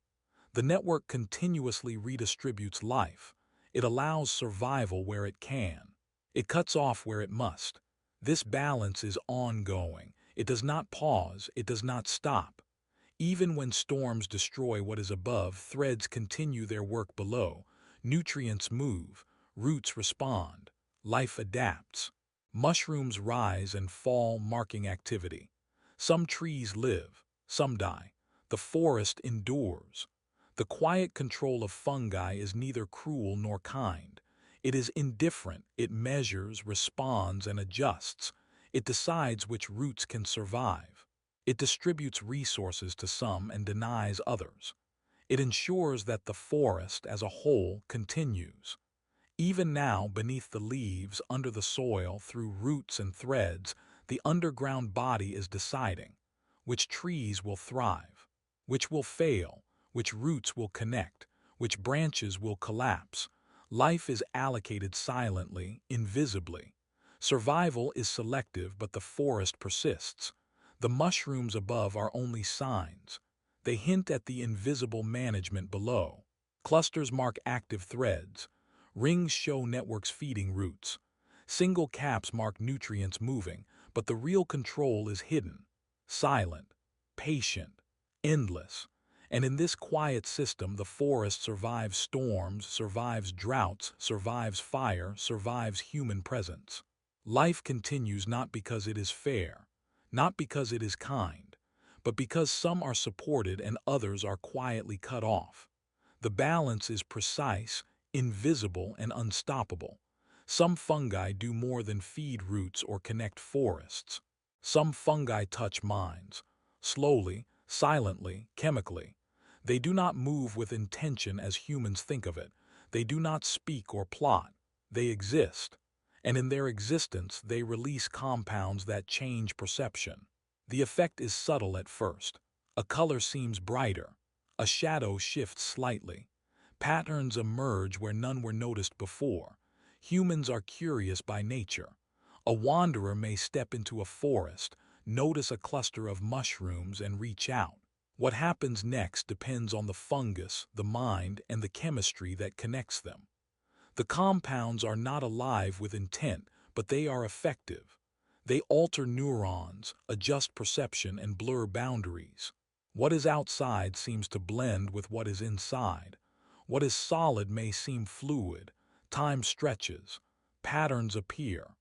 The network continuously redistributes life. It allows survival where it can. It cuts off where it must. This balance is ongoing. It does not pause. It does not stop. Even when storms destroy what is above, threads continue their work below. Nutrients move. Roots respond. Life adapts. Mushrooms rise and fall, marking activity. Some trees live. Some die. The forest endures. The quiet control of fungi is neither cruel nor kind. It is indifferent. It measures, responds, and adjusts. It decides which roots can survive. It distributes resources to some and denies others. It ensures that the forest as a whole continues. Even now, beneath the leaves, under the soil, through roots and threads, the underground body is deciding which trees will thrive, which will fail, which roots will connect, which branches will collapse. Life is allocated silently, invisibly. Survival is selective, but the forest persists. The mushrooms above are only signs. They hint at the invisible management below. Clusters mark active threads. Rings show networks feeding roots. Single caps mark nutrients moving, but the real control is hidden, silent, patient, endless. And in this quiet system, the forest survives storms, survives droughts, survives fire, survives human presence. Life continues not because it is fair, not because it is kind, but because some are supported and others are quietly cut off. The balance is precise, invisible, and unstoppable. Some fungi do more than feed roots or connect forests. Some fungi touch minds, slowly, silently, chemically. They do not move with intention as humans think of it. They do not speak or plot. They exist. And in their existence, they release compounds that change perception. The effect is subtle at first. A color seems brighter. A shadow shifts slightly. Patterns emerge where none were noticed before. Humans are curious by nature. A wanderer may step into a forest, notice a cluster of mushrooms, and reach out. What happens next depends on the fungus, the mind, and the chemistry that connects them. The compounds are not alive with intent, but they are effective. They alter neurons, adjust perception, and blur boundaries. What is outside seems to blend with what is inside. What is solid may seem fluid. Time stretches. Patterns appear.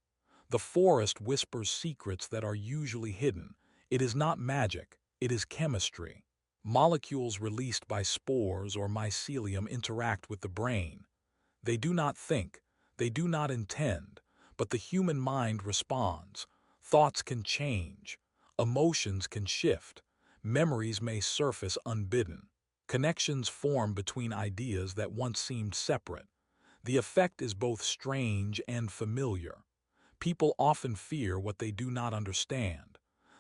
The forest whispers secrets that are usually hidden. It is not magic. It is chemistry. Molecules released by spores or mycelium interact with the brain. They do not think. They do not intend. But the human mind responds. Thoughts can change. Emotions can shift. Memories may surface unbidden. Connections form between ideas that once seemed separate. The effect is both strange and familiar. People often fear what they do not understand.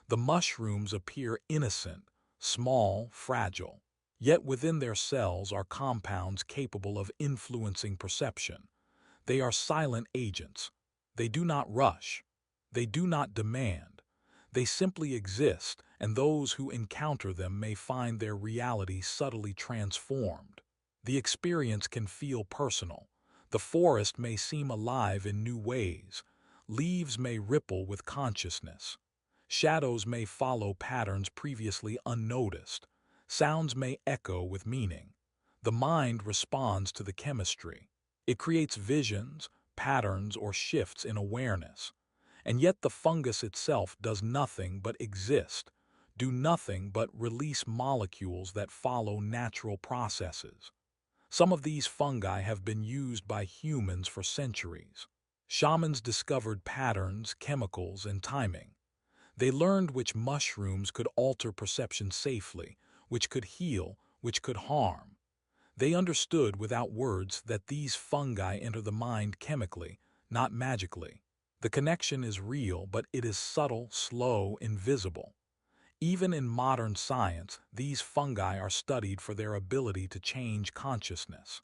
The mushrooms appear innocent, small, fragile. Yet within their cells are compounds capable of influencing perception. They are silent agents. They do not rush. They do not demand. They simply exist, and those who encounter them may find their reality subtly transformed. The experience can feel personal. The forest may seem alive in new ways. Leaves may ripple with consciousness. Shadows may follow patterns previously unnoticed. Sounds may echo with meaning. The mind responds to the chemistry. It creates visions, patterns, or shifts in awareness. And yet the fungus itself does nothing but exist, do nothing but release molecules that follow natural processes. Some of these fungi have been used by humans for centuries. Shamans discovered patterns, chemicals, and timing. They learned which mushrooms could alter perception safely, which could heal, which could harm. They understood without words that these fungi enter the mind chemically, not magically. The connection is real, but it is subtle, slow, invisible. Even in modern science, these fungi are studied for their ability to change consciousness.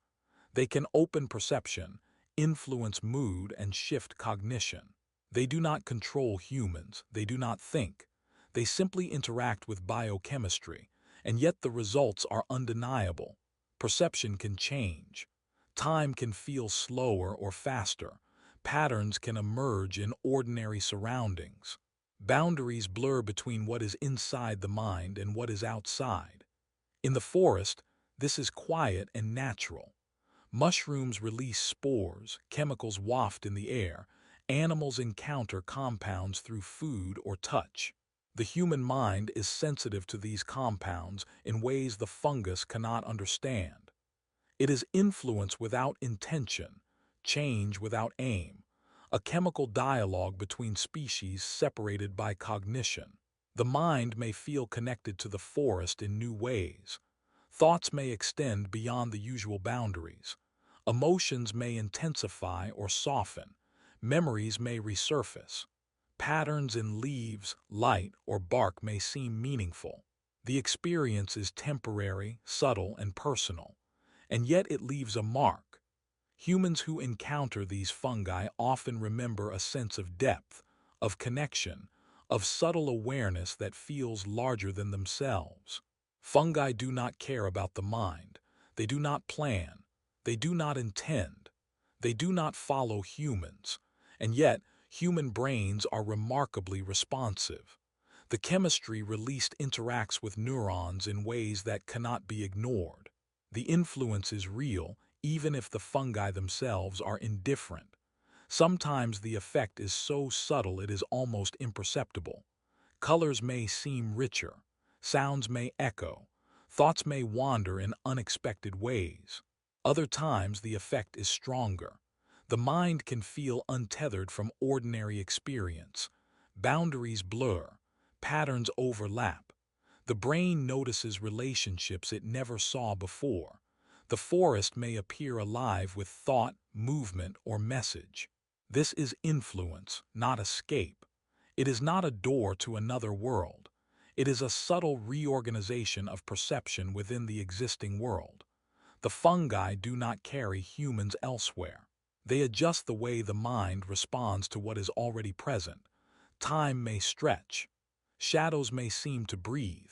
They can open perception, influence mood, and shift cognition. They do not control humans, they do not think. They simply interact with biochemistry, and yet the results are undeniable. Perception can change. Time can feel slower or faster. Patterns can emerge in ordinary surroundings. Boundaries blur between what is inside the mind and what is outside. In the forest, this is quiet and natural. Mushrooms release spores, chemicals waft in the air, animals encounter compounds through food or touch. The human mind is sensitive to these compounds in ways the fungus cannot understand. It is influence without intention, change without aim, a chemical dialogue between species separated by cognition. The mind may feel connected to the forest in new ways. Thoughts may extend beyond the usual boundaries. Emotions may intensify or soften. Memories may resurface. Patterns in leaves, light, or bark may seem meaningful. The experience is temporary, subtle, and personal, and yet it leaves a mark. Humans who encounter these fungi often remember a sense of depth, of connection, of subtle awareness that feels larger than themselves. Fungi do not care about the mind. They do not plan. They do not intend. They do not follow humans. And yet, human brains are remarkably responsive. The chemistry released interacts with neurons in ways that cannot be ignored. The influence is real, even if the fungi themselves are indifferent. Sometimes the effect is so subtle it is almost imperceptible. Colors may seem richer, sounds may echo, thoughts may wander in unexpected ways. Other times the effect is stronger. The mind can feel untethered from ordinary experience. Boundaries blur, patterns overlap. The brain notices relationships it never saw before. The forest may appear alive with thought, movement, or message. This is influence, not escape. It is not a door to another world. It is a subtle reorganization of perception within the existing world. The fungi do not carry humans elsewhere. They adjust the way the mind responds to what is already present. Time may stretch. Shadows may seem to breathe.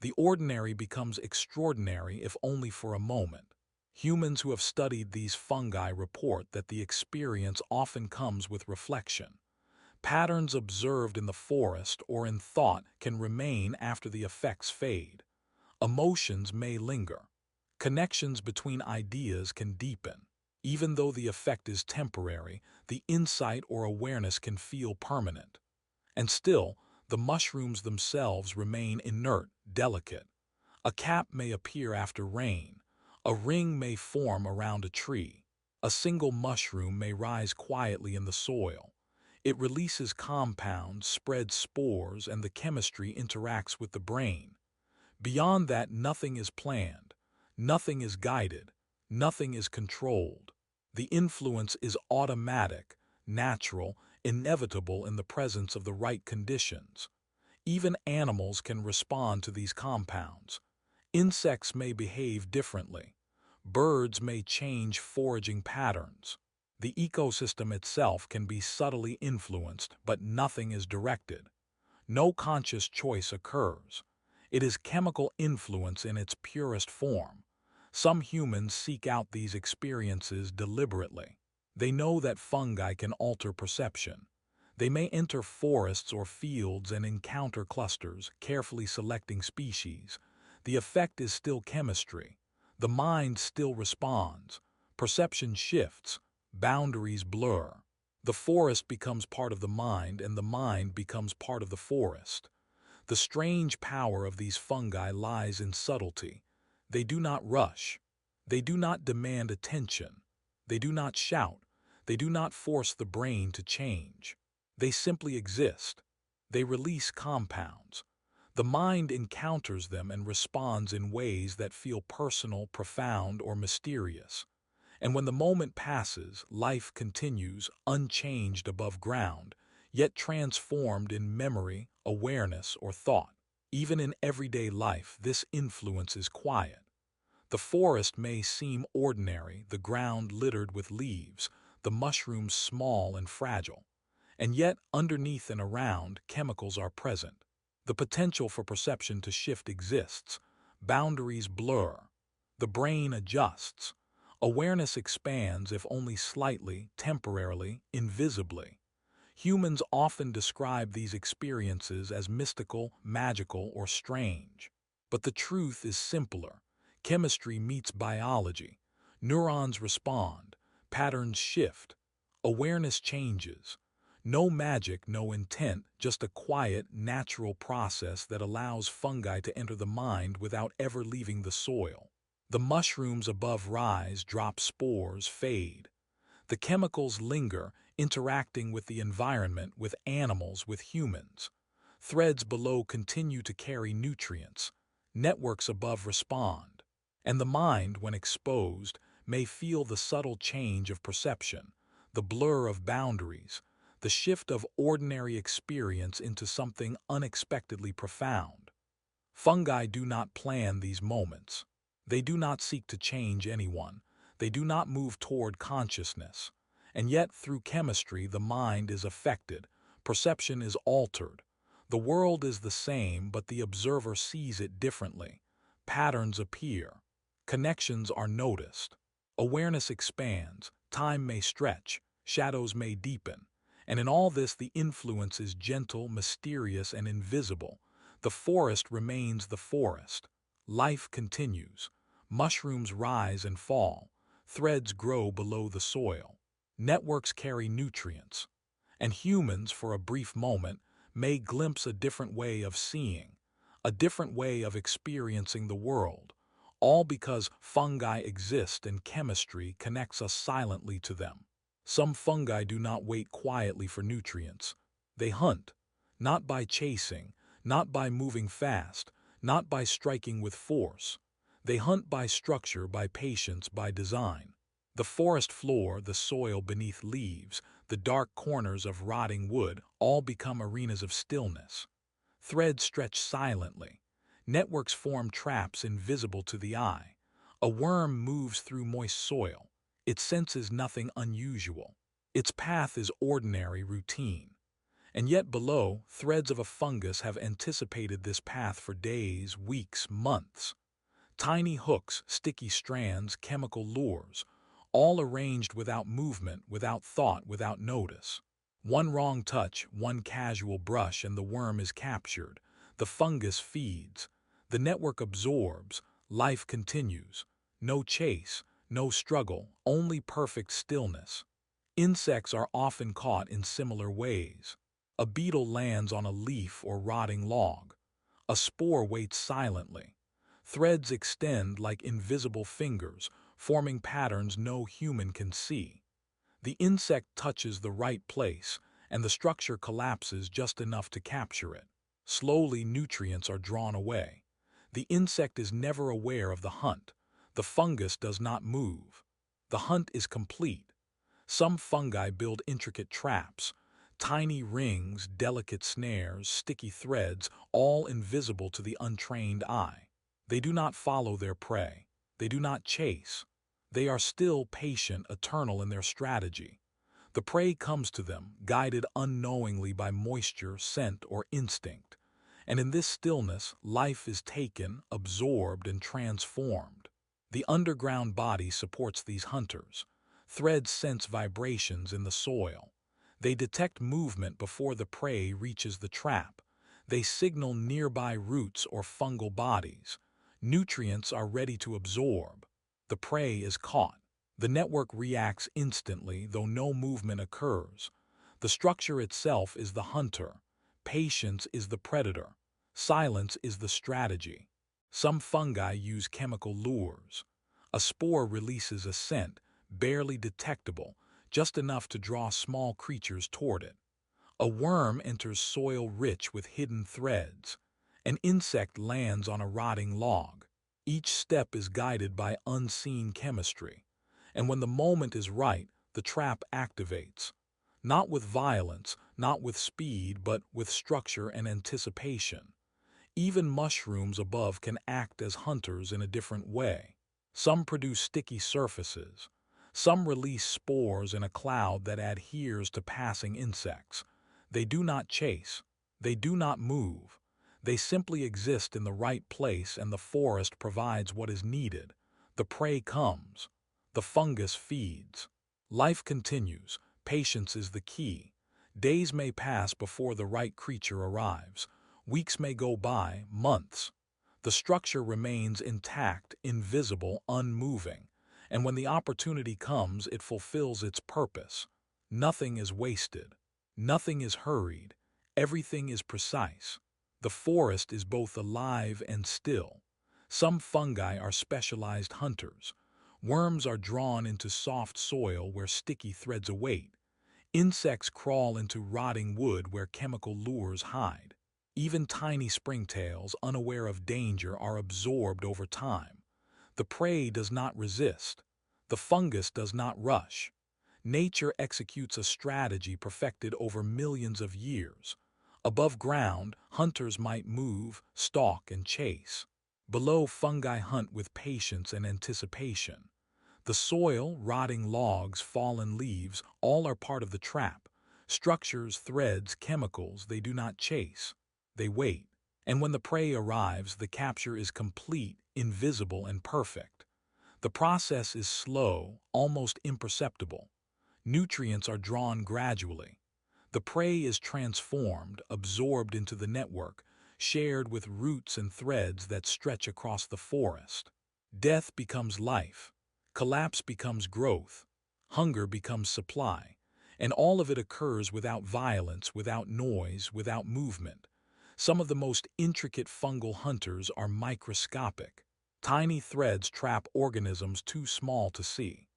The ordinary becomes extraordinary if only for a moment. Humans who have studied these fungi report that the experience often comes with reflection. Patterns observed in the forest or in thought can remain after the effects fade. Emotions may linger. Connections between ideas can deepen. Even though the effect is temporary, the insight or awareness can feel permanent. And still, the mushrooms themselves remain inert, delicate. A cap may appear after rain. A ring may form around a tree. A single mushroom may rise quietly in the soil. It releases compounds, spreads spores, and the chemistry interacts with the brain. Beyond that, nothing is planned. Nothing is guided. Nothing is controlled. The influence is automatic, natural, inevitable in the presence of the right conditions. Even animals can respond to these compounds. Insects may behave differently. Birds may change foraging patterns. The ecosystem itself can be subtly influenced, but nothing is directed. No conscious choice occurs. It is chemical influence in its purest form. Some humans seek out these experiences deliberately. They know that fungi can alter perception. They may enter forests or fields and encounter clusters, carefully selecting species. The effect is still chemistry. The mind still responds. Perception shifts. Boundaries blur. The forest becomes part of the mind, and the mind becomes part of the forest. The strange power of these fungi lies in subtlety. They do not rush. They do not demand attention. They do not shout. They do not force the brain to change. They simply exist. They release compounds. The mind encounters them and responds in ways that feel personal, profound, or mysterious. And when the moment passes, life continues, unchanged above ground, yet transformed in memory, awareness, or thought. Even in everyday life, this influence is quiet. The forest may seem ordinary, the ground littered with leaves, the mushrooms small and fragile. And yet, underneath and around, chemicals are present. The potential for perception to shift exists. Boundaries blur. The brain adjusts. Awareness expands, if only slightly, temporarily, invisibly. Humans often describe these experiences as mystical, magical, or strange. But the truth is simpler. Chemistry meets biology. Neurons respond. Patterns shift. Awareness changes. No magic, no intent, just a quiet, natural process that allows fungi to enter the mind without ever leaving the soil. The mushrooms above rise, drop spores, fade. The chemicals linger, interacting with the environment, with animals, with humans. Threads below continue to carry nutrients. Networks above respond. And the mind, when exposed, may feel the subtle change of perception, the blur of boundaries, the shift of ordinary experience into something unexpectedly profound. Fungi do not plan these moments. They do not seek to change anyone. They do not move toward consciousness. And yet, through chemistry, the mind is affected. Perception is altered. The world is the same, but the observer sees it differently. Patterns appear. Connections are noticed. Awareness expands. Time may stretch. Shadows may deepen. And in all this, the influence is gentle, mysterious, and invisible. The forest remains the forest. Life continues. Mushrooms rise and fall. Threads grow below the soil. Networks carry nutrients. And humans, for a brief moment, may glimpse a different way of seeing, a different way of experiencing the world, all because fungi exist and chemistry connects us silently to them. Some fungi do not wait quietly for nutrients. They hunt, not by chasing, not by moving fast, not by striking with force. They hunt by structure, by patience, by design. The forest floor, the soil beneath leaves, the dark corners of rotting wood all become arenas of stillness. Threads stretch silently. Networks form traps invisible to the eye. A worm moves through moist soil. It senses nothing unusual. Its path is ordinary, routine. And yet below, threads of a fungus have anticipated this path for days, weeks, months. Tiny hooks, sticky strands, chemical lures, all arranged without movement, without thought, without notice. One wrong touch, one casual brush, and the worm is captured. The fungus feeds. The network absorbs. Life continues. No chase, no struggle, only perfect stillness. Insects are often caught in similar ways. A beetle lands on a leaf or rotting log. A spore waits silently. Threads extend like invisible fingers, forming patterns no human can see. The insect touches the right place, and the structure collapses just enough to capture it. Slowly, nutrients are drawn away. The insect is never aware of the hunt. The fungus does not move. The hunt is complete. Some fungi build intricate traps, tiny rings, delicate snares, sticky threads, all invisible to the untrained eye. They do not follow their prey. They do not chase. They are still patient, eternal in their strategy. The prey comes to them, guided unknowingly by moisture, scent, or instinct. And in this stillness, life is taken, absorbed, and transformed. The underground body supports these hunters. Threads sense vibrations in the soil. They detect movement before the prey reaches the trap. They signal nearby roots or fungal bodies. Nutrients are ready to absorb. The prey is caught. The network reacts instantly, though no movement occurs. The structure itself is the hunter. Patience is the predator. Silence is the strategy. Some fungi use chemical lures. A spore releases a scent, barely detectable, just enough to draw small creatures toward it. A worm enters soil rich with hidden threads. An insect lands on a rotting log. Each step is guided by unseen chemistry. And when the moment is right, the trap activates. Not with violence, not with speed, but with structure and anticipation. Even mushrooms above can act as hunters in a different way. Some produce sticky surfaces. Some release spores in a cloud that adheres to passing insects. They do not chase. They do not move. They simply exist in the right place, and the forest provides what is needed. The prey comes. The fungus feeds. Life continues. Patience is the key. Days may pass before the right creature arrives. Weeks may go by, months. The structure remains intact, invisible, unmoving. And when the opportunity comes, it fulfills its purpose. Nothing is wasted. Nothing is hurried. Everything is precise. The forest is both alive and still. Some fungi are specialized hunters. Worms are drawn into soft soil where sticky threads await. Insects crawl into rotting wood where chemical lures hide. Even tiny springtails, unaware of danger, are absorbed over time. The prey does not resist. The fungus does not rush. Nature executes a strategy perfected over millions of years. Above ground, hunters might move, stalk, and chase. Below, fungi hunt with patience and anticipation. The soil, rotting logs, fallen leaves, all are part of the trap. Structures, threads, chemicals, they do not chase. They wait. And when the prey arrives, the capture is complete, invisible, and perfect. The process is slow, almost imperceptible. Nutrients are drawn gradually. The prey is transformed, absorbed into the network, shared with roots and threads that stretch across the forest. Death becomes life. Collapse becomes growth. Hunger becomes supply. And all of it occurs without violence, without noise, without movement. Some of the most intricate fungal hunters are microscopic. Tiny threads trap organisms too small to see.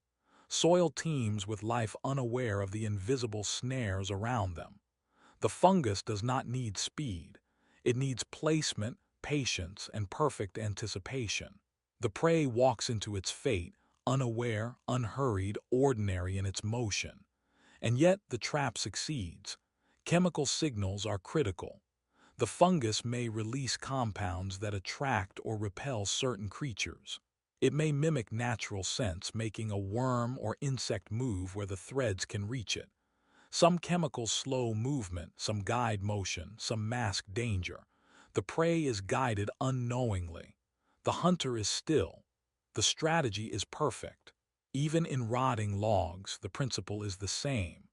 Soil teems with life unaware of the invisible snares around them. The fungus does not need speed. It needs placement, patience, and perfect anticipation. The prey walks into its fate, unaware, unhurried, ordinary in its motion. And yet the trap succeeds. Chemical signals are critical. The fungus may release compounds that attract or repel certain creatures. It may mimic natural scents, making a worm or insect move where the threads can reach it. Some chemicals slow movement, some guide motion, some mask danger. The prey is guided unknowingly. The hunter is still. The strategy is perfect. Even in rotting logs, the principle is the same.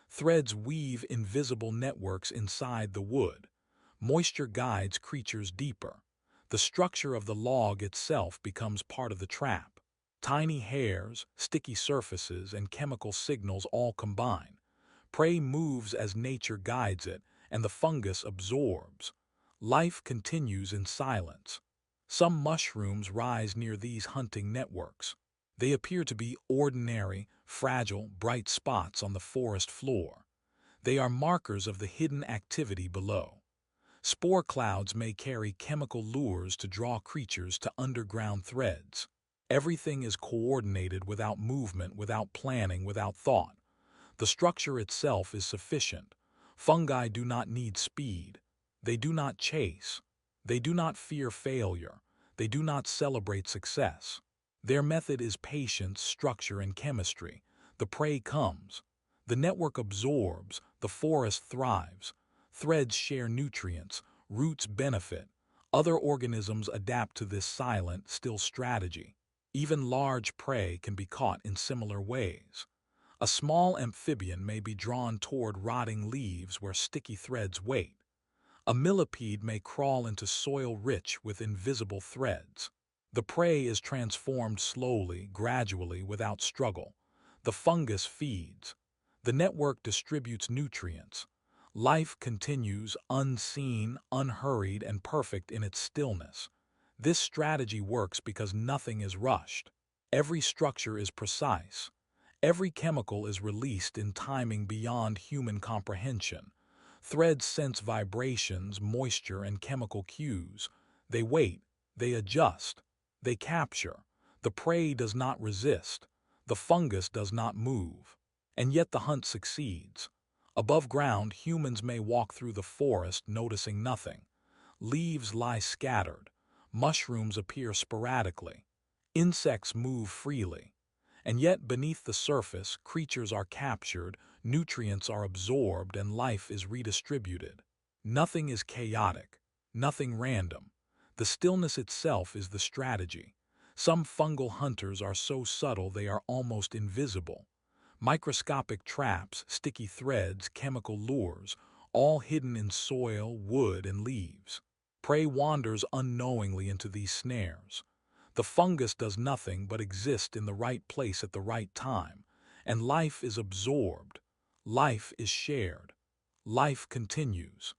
Threads weave invisible networks inside the wood. Moisture guides creatures deeper. The structure of the log itself becomes part of the trap. Tiny hairs, sticky surfaces, and chemical signals all combine. Prey moves as nature guides it, and the fungus absorbs. Life continues in silence. Some mushrooms rise near these hunting networks. They appear to be ordinary, fragile, bright spots on the forest floor. They are markers of the hidden activity below. Spore clouds may carry chemical lures to draw creatures to underground threads. Everything is coordinated without movement, without planning, without thought. The structure itself is sufficient. Fungi do not need speed. They do not chase. They do not fear failure. They do not celebrate success. Their method is patience, structure, and chemistry. The prey comes. The network absorbs. The forest thrives. Threads share nutrients. Roots benefit. Other organisms adapt to this silent, still strategy. Even large prey can be caught in similar ways. A small amphibian may be drawn toward rotting leaves where sticky threads wait. A millipede may crawl into soil rich with invisible threads. The prey is transformed slowly, gradually, without struggle. The fungus feeds. The network distributes nutrients. Life continues unseen, unhurried, and perfect in its stillness. This strategy works because nothing is rushed. Every structure is precise. Every chemical is released in timing beyond human comprehension. Threads sense vibrations, moisture, and chemical cues. They wait, they adjust, they capture. The prey does not resist. The fungus does not move. And yet the hunt succeeds. Above ground, humans may walk through the forest noticing nothing. Leaves lie scattered. Mushrooms appear sporadically. Insects move freely. And yet beneath the surface, creatures are captured, nutrients are absorbed, and life is redistributed. Nothing is chaotic, nothing random. The stillness itself is the strategy. Some fungal hunters are so subtle they are almost invisible. Microscopic traps, sticky threads, chemical lures, all hidden in soil, wood, and leaves. Prey wanders unknowingly into these snares. The fungus does nothing but exist in the right place at the right time, and life is absorbed. Life is shared. Life continues.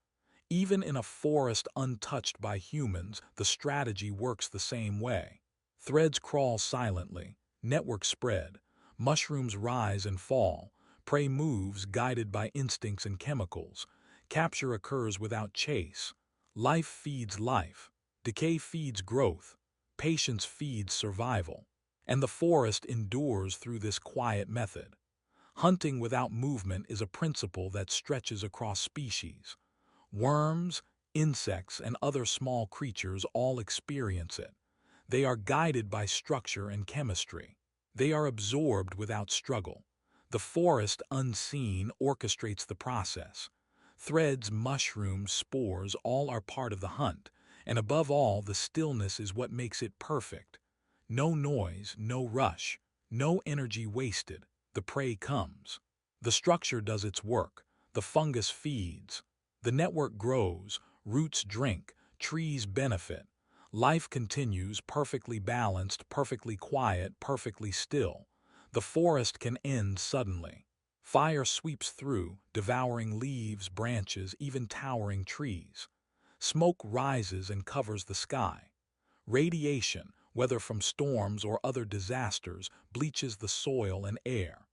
Even in a forest untouched by humans, the strategy works the same way. Threads crawl silently, networks spread, mushrooms rise and fall, prey moves guided by instincts and chemicals, capture occurs without chase. Life feeds life, decay feeds growth, patience feeds survival, and the forest endures through this quiet method. Hunting without movement is a principle that stretches across species. Worms, insects, and other small creatures all experience it. They are guided by structure and chemistry. They are absorbed without struggle. The forest, unseen, orchestrates the process. Threads, mushrooms, spores, all are part of the hunt, and above all, the stillness is what makes it perfect. No noise, no rush, no energy wasted. The prey comes. The structure does its work. The fungus feeds. The network grows. Roots drink. Trees benefit. Life continues, perfectly balanced, perfectly quiet, perfectly still. The forest can end suddenly. Fire sweeps through, devouring leaves, branches, even towering trees. Smoke rises and covers the sky. Radiation, whether from storms or other disasters, bleaches the soil and air.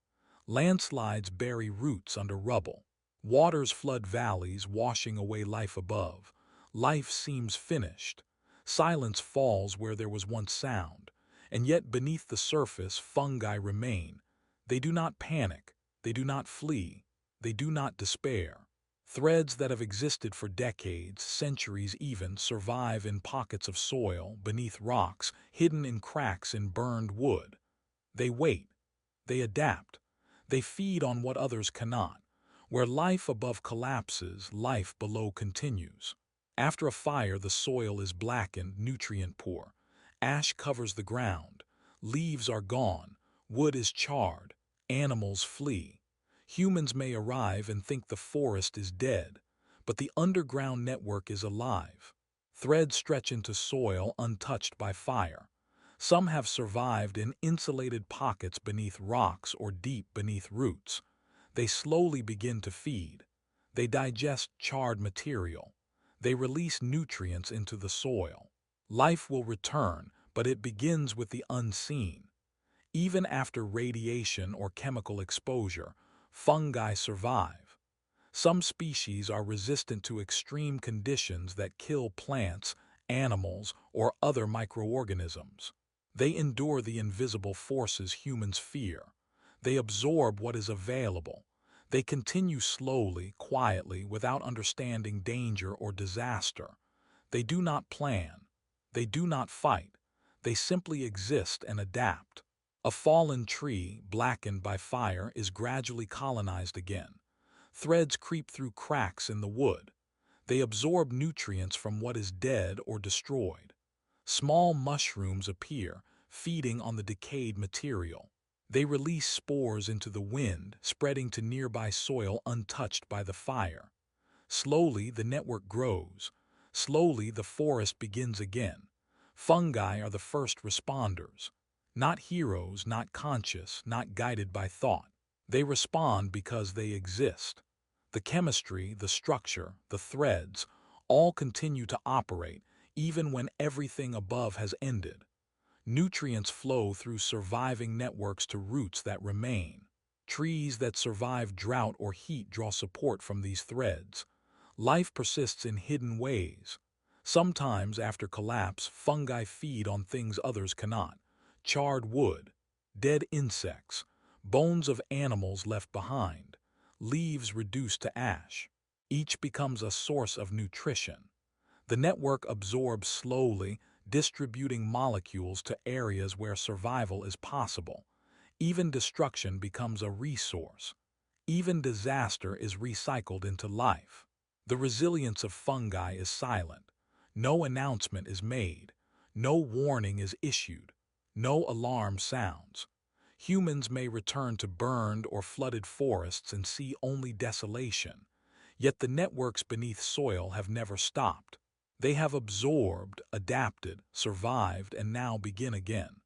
Landslides bury roots under rubble. Waters flood valleys, washing away life above. Life seems finished. Silence falls where there was once sound. And yet beneath the surface, fungi remain. They do not panic. They do not flee. They do not despair. Threads that have existed for decades, centuries even, survive in pockets of soil, beneath rocks, hidden in cracks in burned wood. They wait. They adapt. They feed on what others cannot. Where life above collapses, life below continues. After a fire, the soil is blackened, nutrient poor. Ash covers the ground. Leaves are gone. Wood is charred. Animals flee. Humans may arrive and think the forest is dead, but the underground network is alive. Threads stretch into soil untouched by fire. Some have survived in insulated pockets beneath rocks or deep beneath roots. They slowly begin to feed. They digest charred material. They release nutrients into the soil. Life will return, but it begins with the unseen. Even after radiation or chemical exposure, fungi survive. Some species are resistant to extreme conditions that kill plants, animals, or other microorganisms. They endure the invisible forces humans fear. They absorb what is available. They continue slowly, quietly, without understanding danger or disaster. They do not plan. They do not fight. They simply exist and adapt. A fallen tree, blackened by fire, is gradually colonized again. Threads creep through cracks in the wood. They absorb nutrients from what is dead or destroyed. Small mushrooms appear, feeding on the decayed material. They release spores into the wind, spreading to nearby soil untouched by the fire. Slowly, the network grows. Slowly, the forest begins again. Fungi are the first responders. Not heroes, not conscious, not guided by thought. They respond because they exist. The chemistry, the structure, the threads, all continue to operate even when everything above has ended. Nutrients flow through surviving networks to roots that remain. Trees that survive drought or heat draw support from these threads. Life persists in hidden ways. Sometimes, after collapse, fungi feed on things others cannot. Charred wood, dead insects, bones of animals left behind, leaves reduced to ash. Each becomes a source of nutrition. The network absorbs slowly, distributing molecules to areas where survival is possible. Even destruction becomes a resource. Even disaster is recycled into life. The resilience of fungi is silent. No announcement is made. No warning is issued. No alarm sounds. Humans may return to burned or flooded forests and see only desolation. Yet the networks beneath soil have never stopped. They have absorbed, adapted, survived, and now begin again.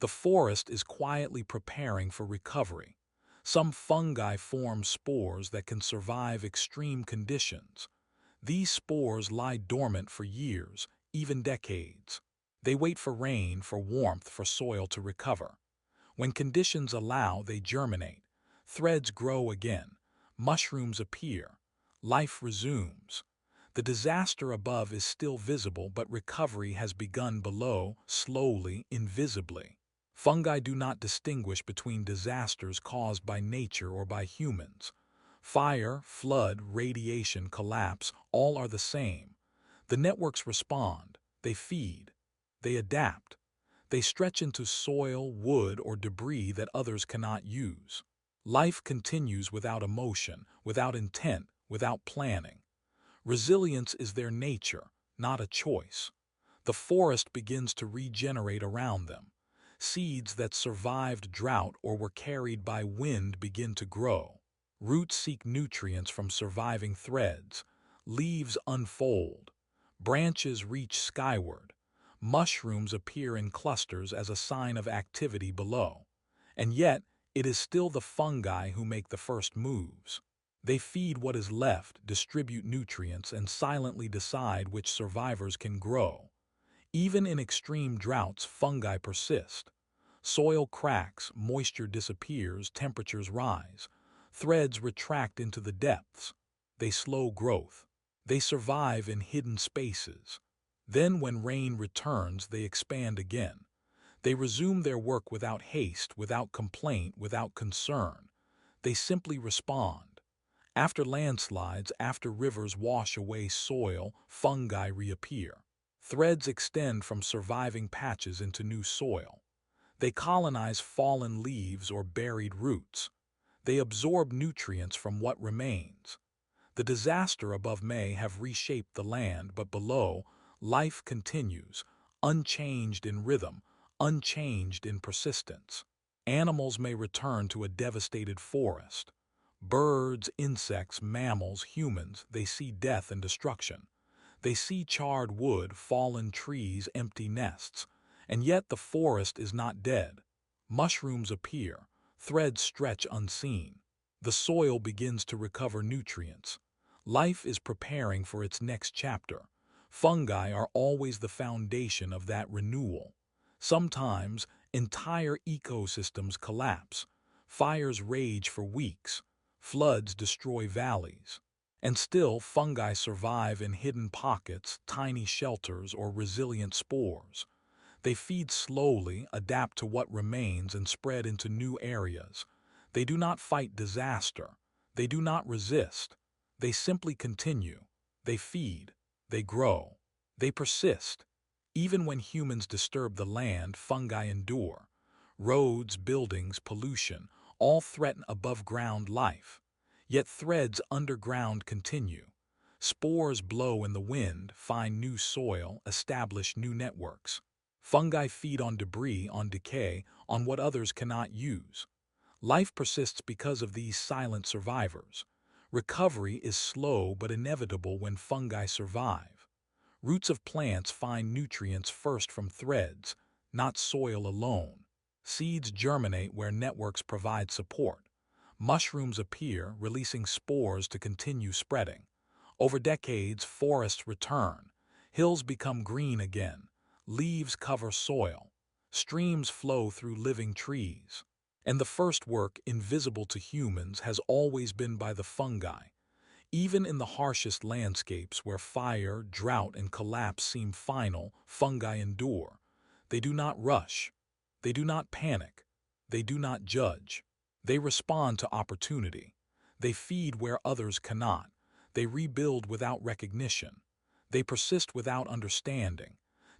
The forest is quietly preparing for recovery. Some fungi form spores that can survive extreme conditions. These spores lie dormant for years, even decades. They wait for rain, for warmth, for soil to recover. When conditions allow, they germinate. Threads grow again. Mushrooms appear. Life resumes. The disaster above is still visible, but recovery has begun below, slowly, invisibly. Fungi do not distinguish between disasters caused by nature or by humans. Fire, flood, radiation, collapse, all are the same. The networks respond. They feed. They adapt. They stretch into soil, wood, or debris that others cannot use. Life continues without emotion, without intent, without planning. Resilience is their nature, not a choice. The forest begins to regenerate around them. Seeds that survived drought or were carried by wind begin to grow. Roots seek nutrients from surviving threads. Leaves unfold. Branches reach skyward. Mushrooms appear in clusters as a sign of activity below. And yet, it is still the fungi who make the first moves. They feed what is left, distribute nutrients, and silently decide which survivors can grow. Even in extreme droughts, fungi persist. Soil cracks, moisture disappears, temperatures rise. Threads retract into the depths. They slow growth. They survive in hidden spaces. Then, when rain returns, they expand again. They resume their work without haste, without complaint, without concern. They simply respond. After landslides, after rivers wash away soil, fungi reappear. Threads extend from surviving patches into new soil. They colonize fallen leaves or buried roots. They absorb nutrients from what remains. The disaster above may have reshaped the land, but below, life continues, unchanged in rhythm, unchanged in persistence. Animals may return to a devastated forest. Birds, insects, mammals, humans, they see death and destruction. They see charred wood, fallen trees, empty nests. And yet the forest is not dead. Mushrooms appear. Threads stretch unseen. The soil begins to recover nutrients. Life is preparing for its next chapter. Fungi are always the foundation of that renewal. Sometimes, entire ecosystems collapse. Fires rage for weeks. Floods destroy valleys. And still, fungi survive in hidden pockets, tiny shelters, or resilient spores. They feed slowly, adapt to what remains, and spread into new areas. They do not fight disaster. They do not resist. They simply continue. They feed. They grow. They persist. Even when humans disturb the land, fungi endure. Roads, buildings, pollution, all threaten above-ground life. Yet threads underground continue. Spores blow in the wind, find new soil, establish new networks. Fungi feed on debris, on decay, on what others cannot use. Life persists because of these silent survivors. Recovery is slow but inevitable when fungi survive. Roots of plants find nutrients first from threads, not soil alone. Seeds germinate where networks provide support. Mushrooms appear, releasing spores to continue spreading. Over decades, forests return. Hills become green again. Leaves cover soil. Streams flow through living trees. And the first work invisible to humans has always been by the fungi. Even in the harshest landscapes where fire, drought, and collapse seem final, fungi endure. They do not rush. They do not panic. They do not judge. They respond to opportunity. They feed where others cannot. They rebuild without recognition. They persist without understanding.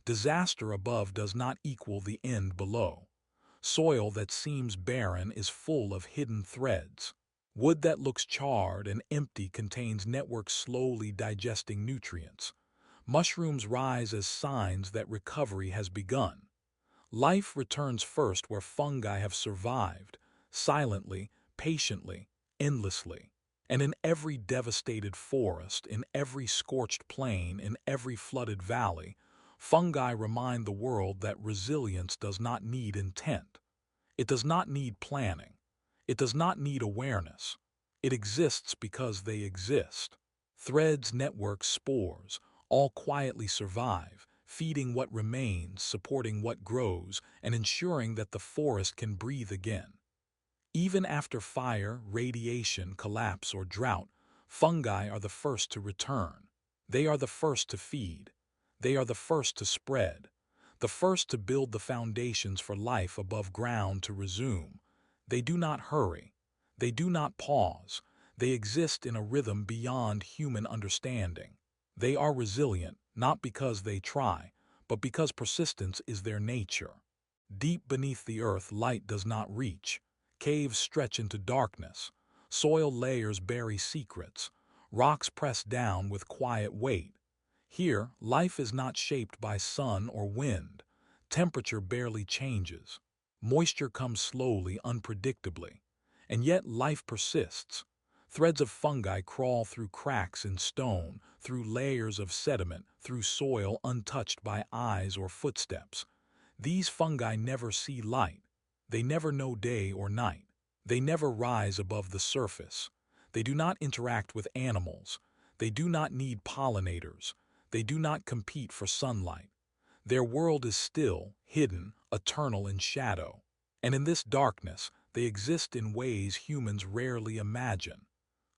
Disaster above does not equal the end below. Soil that seems barren is full of hidden threads. Wood that looks charred and empty contains networks slowly digesting nutrients. Mushrooms rise as signs that recovery has begun. Life returns first where fungi have survived, silently, patiently, endlessly. And in every devastated forest, in every scorched plain, in every flooded valley, fungi remind the world that resilience does not need intent. It does not need planning. It does not need awareness. It exists because they exist. Threads, networks, spores, all quietly survive, feeding what remains, supporting what grows, and ensuring that the forest can breathe again. Even after fire, radiation, collapse, or drought, fungi are the first to return. They are the first to feed. They are the first to spread. The first to build the foundations for life above ground to resume. They do not hurry. They do not pause. They exist in a rhythm beyond human understanding. They are resilient, not because they try, but because persistence is their nature. Deep beneath the earth, light does not reach. Caves stretch into darkness. Soil layers bury secrets. Rocks press down with quiet weight. Here, life is not shaped by sun or wind. Temperature barely changes. Moisture comes slowly, unpredictably. And yet life persists. Threads of fungi crawl through cracks in stone, through layers of sediment, through soil untouched by eyes or footsteps. These fungi never see light. They never know day or night. They never rise above the surface. They do not interact with animals. They do not need pollinators. They do not compete for sunlight. Their world is still, hidden, eternal in shadow. And in this darkness, they exist in ways humans rarely imagine.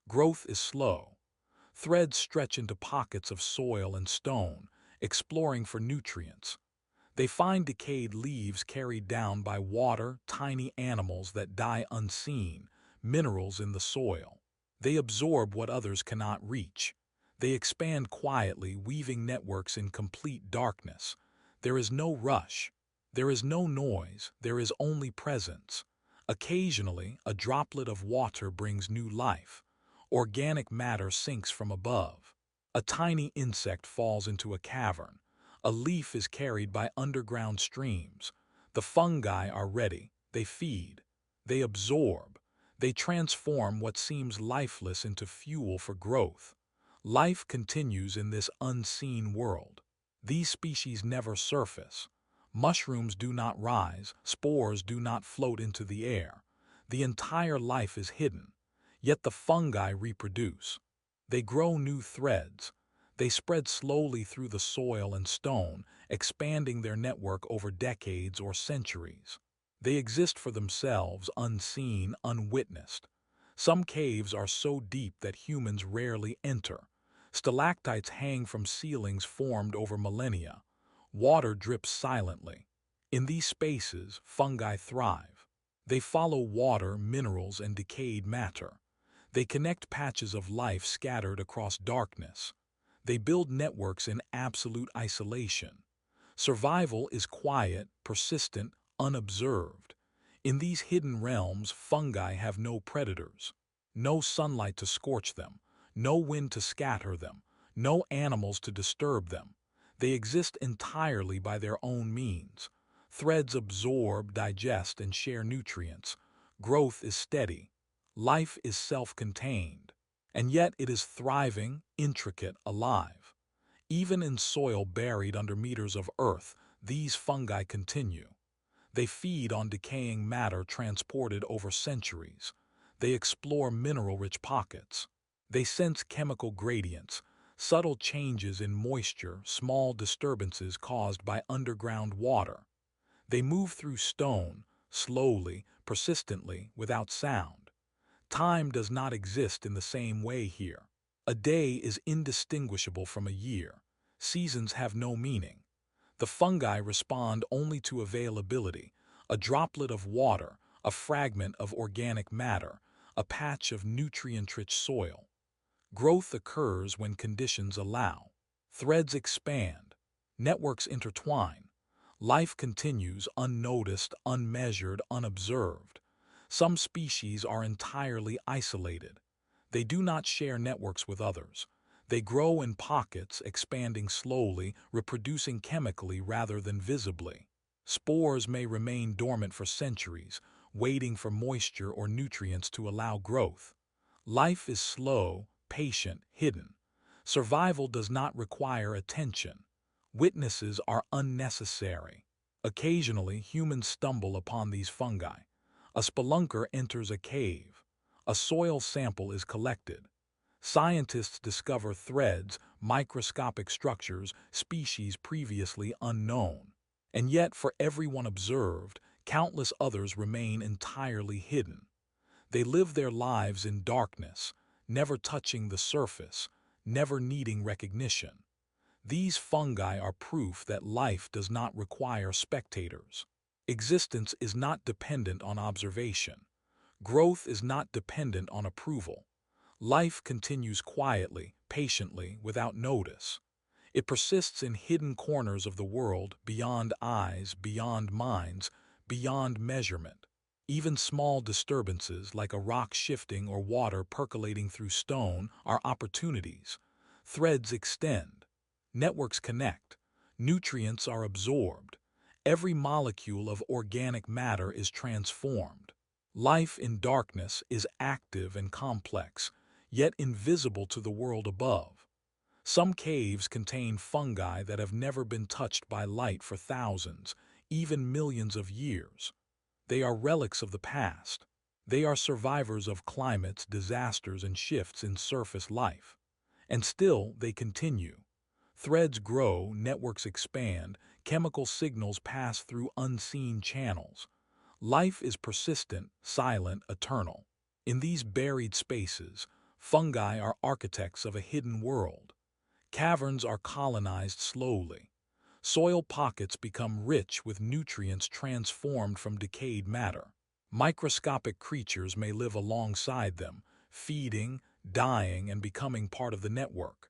Growth is slow. Threads stretch into pockets of soil and stone, exploring for nutrients. They find decayed leaves carried down by water, tiny animals that die unseen, minerals in the soil. They absorb what others cannot reach. They expand quietly, weaving networks in complete darkness. There is no rush. There is no noise. There is only presence. Occasionally, a droplet of water brings new life. Organic matter sinks from above. A tiny insect falls into a cavern. A leaf is carried by underground streams. The fungi are ready. They feed. They absorb. They transform what seems lifeless into fuel for growth. Life continues in this unseen world. These species never surface. Mushrooms do not rise. Spores do not float into the air. The entire life is hidden. Yet the fungi reproduce. They grow new threads. They spread slowly through the soil and stone, expanding their network over decades or centuries. They exist for themselves, unseen, unwitnessed. Some caves are so deep that humans rarely enter. Stalactites hang from ceilings formed over millennia. Water drips silently. In these spaces, fungi thrive. They follow water, minerals, and decayed matter. They connect patches of life scattered across darkness. They build networks in absolute isolation. Survival is quiet, persistent, unobserved. In these hidden realms, fungi have no predators. No sunlight to scorch them. No wind to scatter them. No animals to disturb them. They exist entirely by their own means. Threads absorb, digest, and share nutrients. Growth is steady. Life is self-contained. And yet it is thriving, intricate, alive. Even in soil buried under meters of earth, these fungi continue. They feed on decaying matter transported over centuries. They explore mineral-rich pockets. They sense chemical gradients, subtle changes in moisture, small disturbances caused by underground water. They move through stone, slowly, persistently, without sound. Time does not exist in the same way here. A day is indistinguishable from a year. Seasons have no meaning. The fungi respond only to availability, a droplet of water, a fragment of organic matter, a patch of nutrient-rich soil. Growth occurs when conditions allow. Threads expand. Networks intertwine. Life continues unnoticed, unmeasured, unobserved. Some species are entirely isolated. They do not share networks with others. They grow in pockets, expanding slowly, reproducing chemically rather than visibly. Spores may remain dormant for centuries, waiting for moisture or nutrients to allow growth. Life is slow, patient, hidden. Survival does not require attention. Witnesses are unnecessary. Occasionally, humans stumble upon these fungi. A spelunker enters a cave. A soil sample is collected. Scientists discover threads, microscopic structures, species previously unknown. And yet, for everyone observed, countless others remain entirely hidden. They live their lives in darkness, never touching the surface, never needing recognition. These fungi are proof that life does not require spectators. Existence is not dependent on observation. Growth is not dependent on approval. Life continues quietly, patiently, without notice. It persists in hidden corners of the world, beyond eyes, beyond minds, beyond measurement. Even small disturbances, like a rock shifting or water percolating through stone, are opportunities. Threads extend. Networks connect. Nutrients are absorbed. Every molecule of organic matter is transformed. Life in darkness is active and complex, yet invisible to the world above. Some caves contain fungi that have never been touched by light for thousands, even millions of years. They are relics of the past. They are survivors of climates, disasters, and shifts in surface life. And still, they continue. Threads grow, networks expand, chemical signals pass through unseen channels. Life is persistent, silent, eternal. In these buried spaces, fungi are architects of a hidden world. Caverns are colonized slowly. Soil pockets become rich with nutrients transformed from decayed matter. Microscopic creatures may live alongside them, feeding, dying, and becoming part of the network.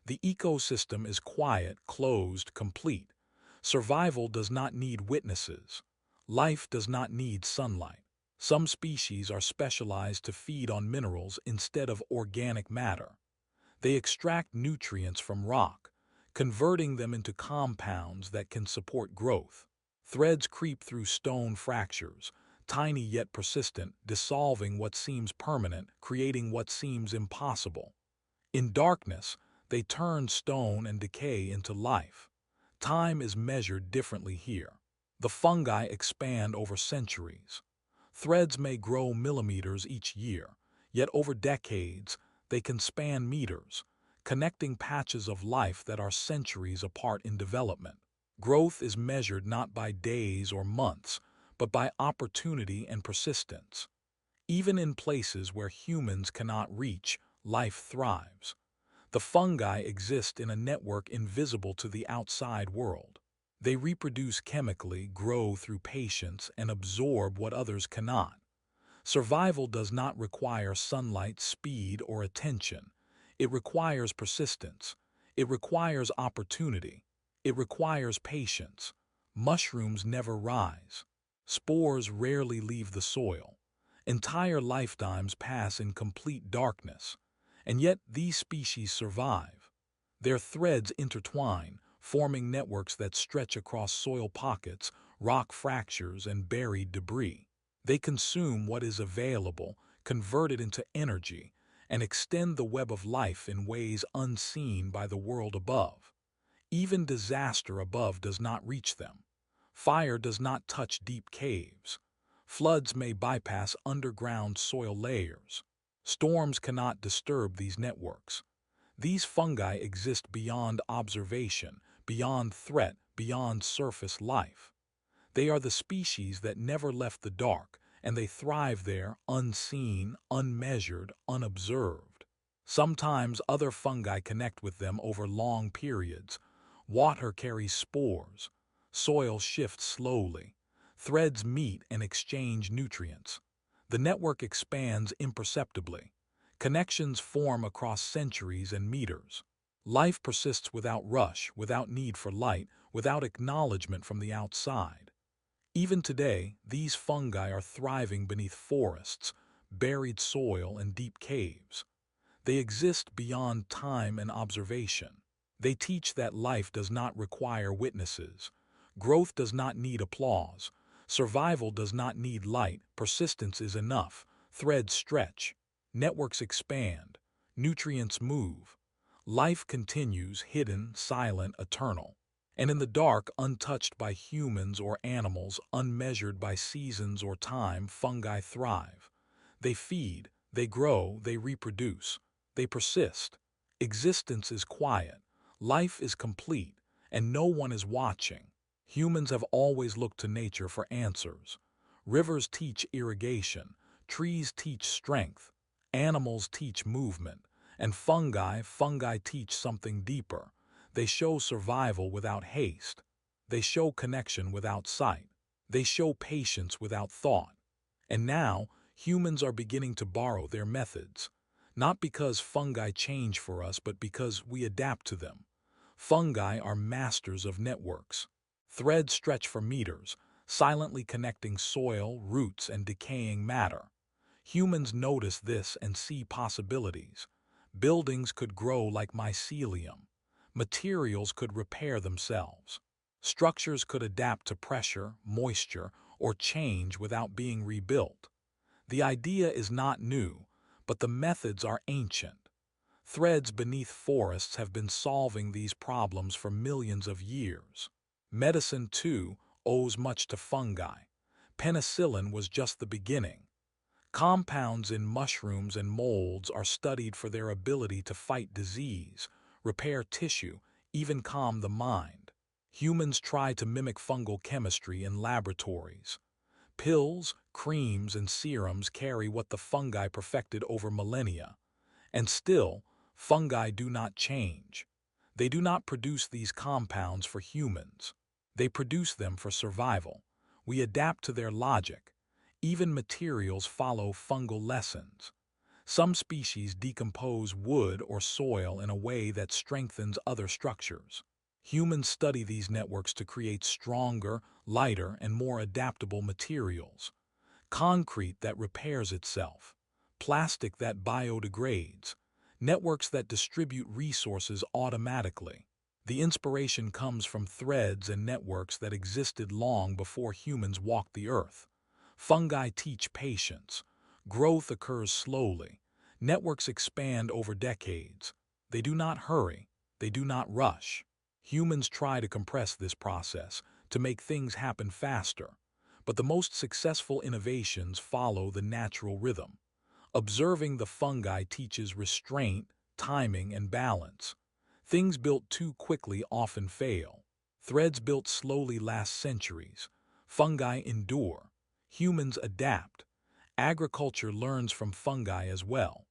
The ecosystem is quiet, closed, complete. Survival does not need witnesses. Life does not need sunlight. Some species are specialized to feed on minerals instead of organic matter. They extract nutrients from rock, converting them into compounds that can support growth. Threads creep through stone fractures, tiny yet persistent, dissolving what seems permanent, creating what seems impossible. In darkness, they turn stone and decay into life. Time is measured differently here. The fungi expand over centuries. Threads may grow millimeters each year, yet over decades, they can span meters, connecting patches of life that are centuries apart in development. Growth is measured not by days or months, but by opportunity and persistence. Even in places where humans cannot reach, life thrives. The fungi exist in a network invisible to the outside world. They reproduce chemically, grow through patience, and absorb what others cannot. Survival does not require sunlight, speed, or attention. It requires persistence. It requires opportunity. It requires patience. Mushrooms never rise. Spores rarely leave the soil. Entire lifetimes pass in complete darkness. And yet these species survive. Their threads intertwine, forming networks that stretch across soil pockets, rock fractures, and buried debris. They consume what is available, convert it into energy, and extend the web of life in ways unseen by the world above. Even disaster above does not reach them. Fire does not touch deep caves. Floods may bypass underground soil layers. Storms cannot disturb these networks. These fungi exist beyond observation, beyond threat, beyond surface life. They are the species that never left the dark, and they thrive there unseen, unmeasured, unobserved. Sometimes other fungi connect with them over long periods. Water carries spores. Soil shifts slowly. Threads meet and exchange nutrients. The network expands imperceptibly. Connections form across centuries and meters. Life persists without rush, without need for light, without acknowledgement from the outside. Even today, these fungi are thriving beneath forests, buried soil, and deep caves. They exist beyond time and observation. They teach that life does not require witnesses. Growth does not need applause. Survival does not need light. Persistence is enough. Threads stretch. Networks expand. Nutrients move. Life continues, hidden, silent, eternal. And in the dark, untouched by humans or animals, unmeasured by seasons or time, fungi thrive. They feed, they grow, they reproduce, they persist. Existence is quiet, life is complete, and no one is watching. Humans have always looked to nature for answers. Rivers teach irrigation, trees teach strength, animals teach movement, and fungi teach something deeper. They show survival without haste. They show connection without sight. They show patience without thought. And now, humans are beginning to borrow their methods. Not because fungi change for us, but because we adapt to them. Fungi are masters of networks. Threads stretch for meters, silently connecting soil, roots, and decaying matter. Humans notice this and see possibilities. Buildings could grow like mycelium. Materials could repair themselves. Structures could adapt to pressure, moisture, or change without being rebuilt. The idea is not new, but the methods are ancient. Threads beneath forests have been solving these problems for millions of years. Medicine, too, owes much to fungi. Penicillin was just the beginning. Compounds in mushrooms and molds are studied for their ability to fight disease, repair tissue, even calm the mind. Humans try to mimic fungal chemistry in laboratories. Pills, creams, and serums carry what the fungi perfected over millennia. And still, fungi do not change. They do not produce these compounds for humans. They produce them for survival. We adapt to their logic. Even materials follow fungal lessons. Some species decompose wood or soil in a way that strengthens other structures. Humans study these networks to create stronger, lighter, and more adaptable materials. Concrete that repairs itself. Plastic that biodegrades. Networks that distribute resources automatically. The inspiration comes from threads and networks that existed long before humans walked the earth. Fungi teach patience. Growth occurs slowly. Networks expand over decades. They do not hurry. They do not rush. Humans try to compress this process, to make things happen faster. But the most successful innovations follow the natural rhythm. Observing the fungi teaches restraint, timing, and balance. Things built too quickly often fail. Threads built slowly last centuries. Fungi endure. Humans adapt. Agriculture learns from fungi as well.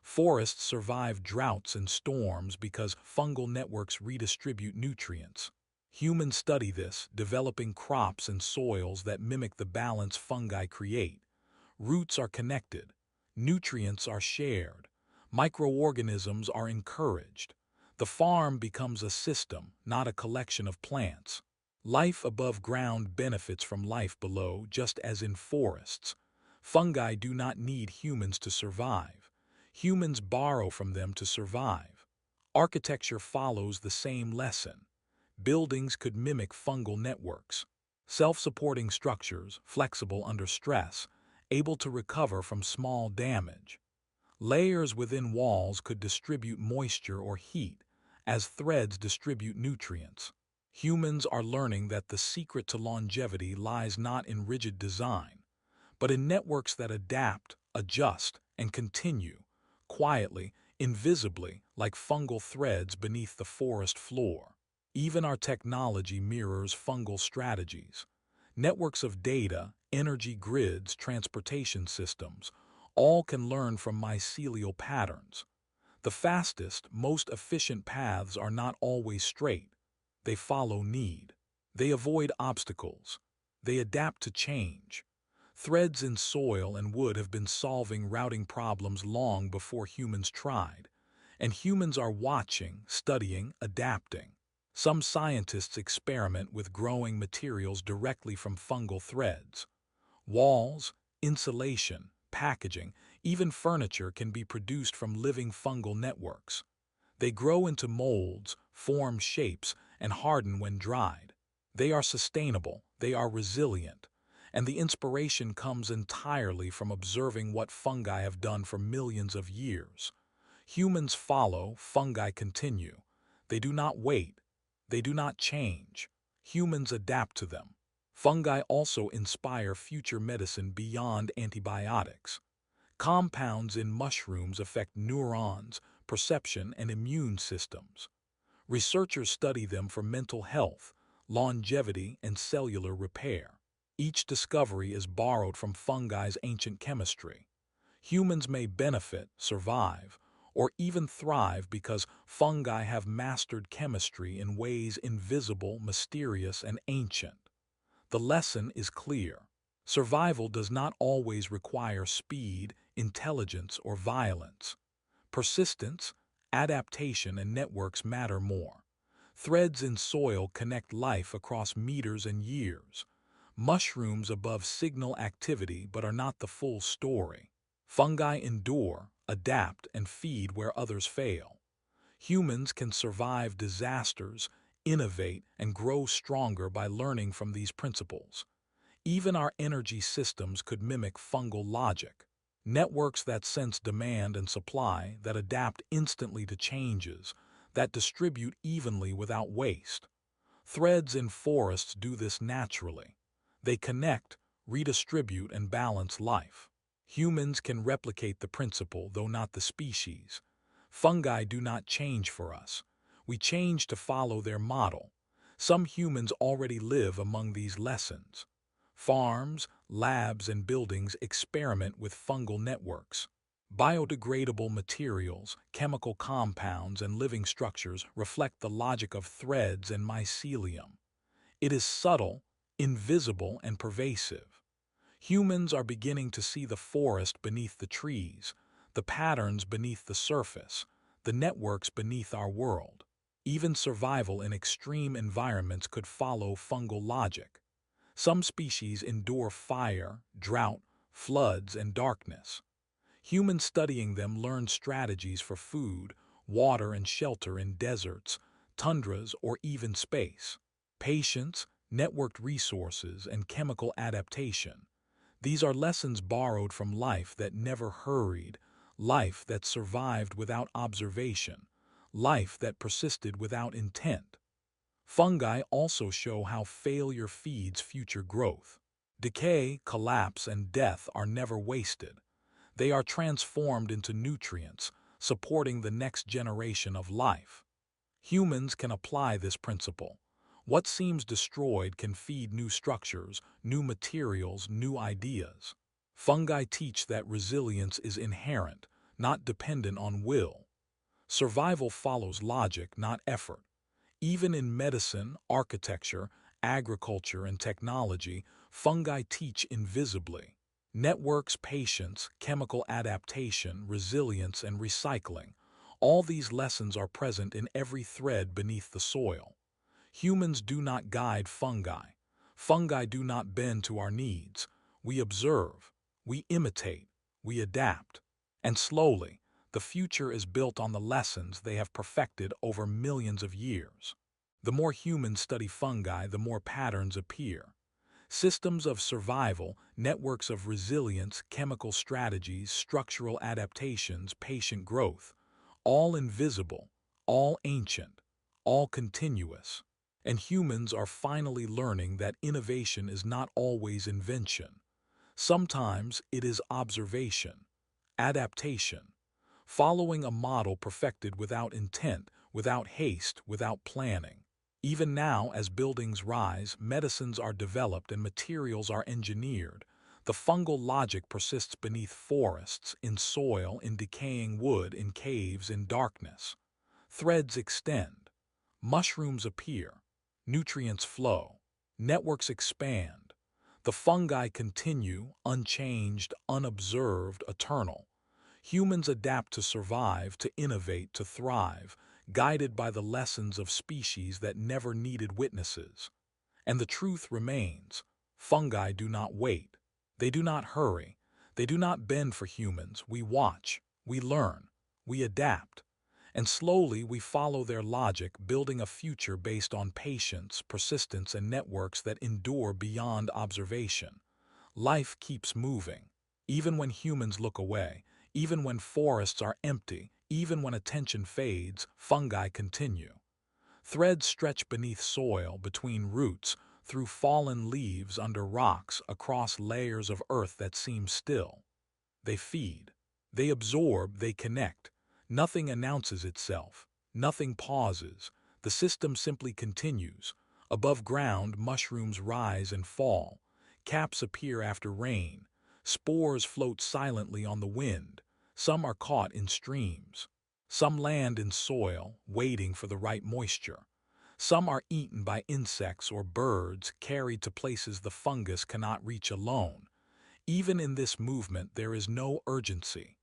Forests survive droughts and storms because fungal networks redistribute nutrients. Humans study this, developing crops and soils that mimic the balance fungi create. Roots are connected. Nutrients are shared. Microorganisms are encouraged. The farm becomes a system, not a collection of plants. Life above ground benefits from life below, just as in forests. Fungi do not need humans to survive. Humans borrow from them to survive. Architecture follows the same lesson. Buildings could mimic fungal networks. Self-supporting structures, flexible under stress, able to recover from small damage. Layers within walls could distribute moisture or heat, as threads distribute nutrients. Humans are learning that the secret to longevity lies not in rigid design, but in networks that adapt, adjust, and continue, quietly, invisibly, like fungal threads beneath the forest floor. Even our technology mirrors fungal strategies. Networks of data, energy grids, transportation systems, all can learn from mycelial patterns. The fastest, most efficient paths are not always straight. They follow need. They avoid obstacles. They adapt to change. Threads in soil and wood have been solving routing problems long before humans tried. And humans are watching, studying, adapting. Some scientists experiment with growing materials directly from fungal threads. Walls, insulation, packaging, even furniture can be produced from living fungal networks. They grow into molds, form shapes, and harden when dried. They are sustainable, they are resilient, and the inspiration comes entirely from observing what fungi have done for millions of years. Humans follow, fungi continue. They do not wait. They do not change. Humans adapt to them. Fungi also inspire future medicine beyond antibiotics. Compounds in mushrooms affect neurons, perception, and immune systems. Researchers study them for mental health, longevity, and cellular repair. Each discovery is borrowed from fungi's ancient chemistry. Humans may benefit, survive, or even thrive because fungi have mastered chemistry in ways invisible, mysterious, and ancient. The lesson is clear. Survival does not always require speed, intelligence, or violence. Persistence, adaptation, and networks matter more. Threads in soil connect life across meters and years. Mushrooms above signal activity but are not the full story. Fungi endure, adapt, and feed where others fail. Humans can survive disasters, innovate, and grow stronger by learning from these principles. Even our energy systems could mimic fungal logic. Networks that sense demand and supply, that adapt instantly to changes, that distribute evenly without waste. Threads in forests do this naturally. They connect, redistribute, and balance life. Humans can replicate the principle, though not the species. Fungi do not change for us. We change to follow their model. Some humans already live among these lessons. Farms, labs, and buildings experiment with fungal networks. Biodegradable materials, chemical compounds, and living structures reflect the logic of threads and mycelium. It is subtle, invisible, and pervasive. Humans are beginning to see the forest beneath the trees, the patterns beneath the surface, the networks beneath our world. Even survival in extreme environments could follow fungal logic. Some species endure fire, drought, floods, and darkness. Humans studying them learn strategies for food, water, and shelter in deserts, tundras, or even space. Patience, networked resources, and chemical adaptation. These are lessons borrowed from life that never hurried, life that survived without observation, life that persisted without intent. Fungi also show how failure feeds future growth. Decay, collapse, and death are never wasted. They are transformed into nutrients, supporting the next generation of life. Humans can apply this principle. What seems destroyed can feed new structures, new materials, new ideas. Fungi teach that resilience is inherent, not dependent on will. Survival follows logic, not effort. Even in medicine, architecture, agriculture, and technology, fungi teach invisibly. Networks, patience, chemical adaptation, resilience, and recycling. All these lessons are present in every thread beneath the soil. Humans do not guide fungi. Fungi do not bend to our needs. We observe, we imitate, we adapt. And slowly, the future is built on the lessons they have perfected over millions of years. The more humans study fungi, the more patterns appear. Systems of survival, networks of resilience, chemical strategies, structural adaptations, patient growth, all invisible, all ancient, all continuous. And humans are finally learning that innovation is not always invention. Sometimes it is observation, adaptation, following a model perfected without intent, without haste, without planning. Even now, as buildings rise, medicines are developed and materials are engineered, the fungal logic persists beneath forests, in soil, in decaying wood, in caves, in darkness. Threads extend. Mushrooms appear. Nutrients flow. Networks expand. The fungi continue, unchanged, unobserved, eternal. Humans adapt to survive, to innovate, to thrive, guided by the lessons of species that never needed witnesses. And the truth remains: fungi do not wait. They do not hurry. They do not bend for humans. We watch. We learn. We adapt. And slowly we follow their logic, building a future based on patience, persistence, and networks that endure beyond observation. Life keeps moving. Even when humans look away, even when forests are empty, even when attention fades, fungi continue. Threads stretch beneath soil, between roots, through fallen leaves, under rocks, across layers of earth that seem still. They feed. They absorb, they connect. Nothing announces itself. Nothing pauses. The system simply continues. Above ground, mushrooms rise and fall. Caps appear after rain. Spores float silently on the wind. Some are caught in streams. Some land in soil, waiting for the right moisture. Some are eaten by insects or birds, carried to places the fungus cannot reach alone. Even in this movement, there is no urgency.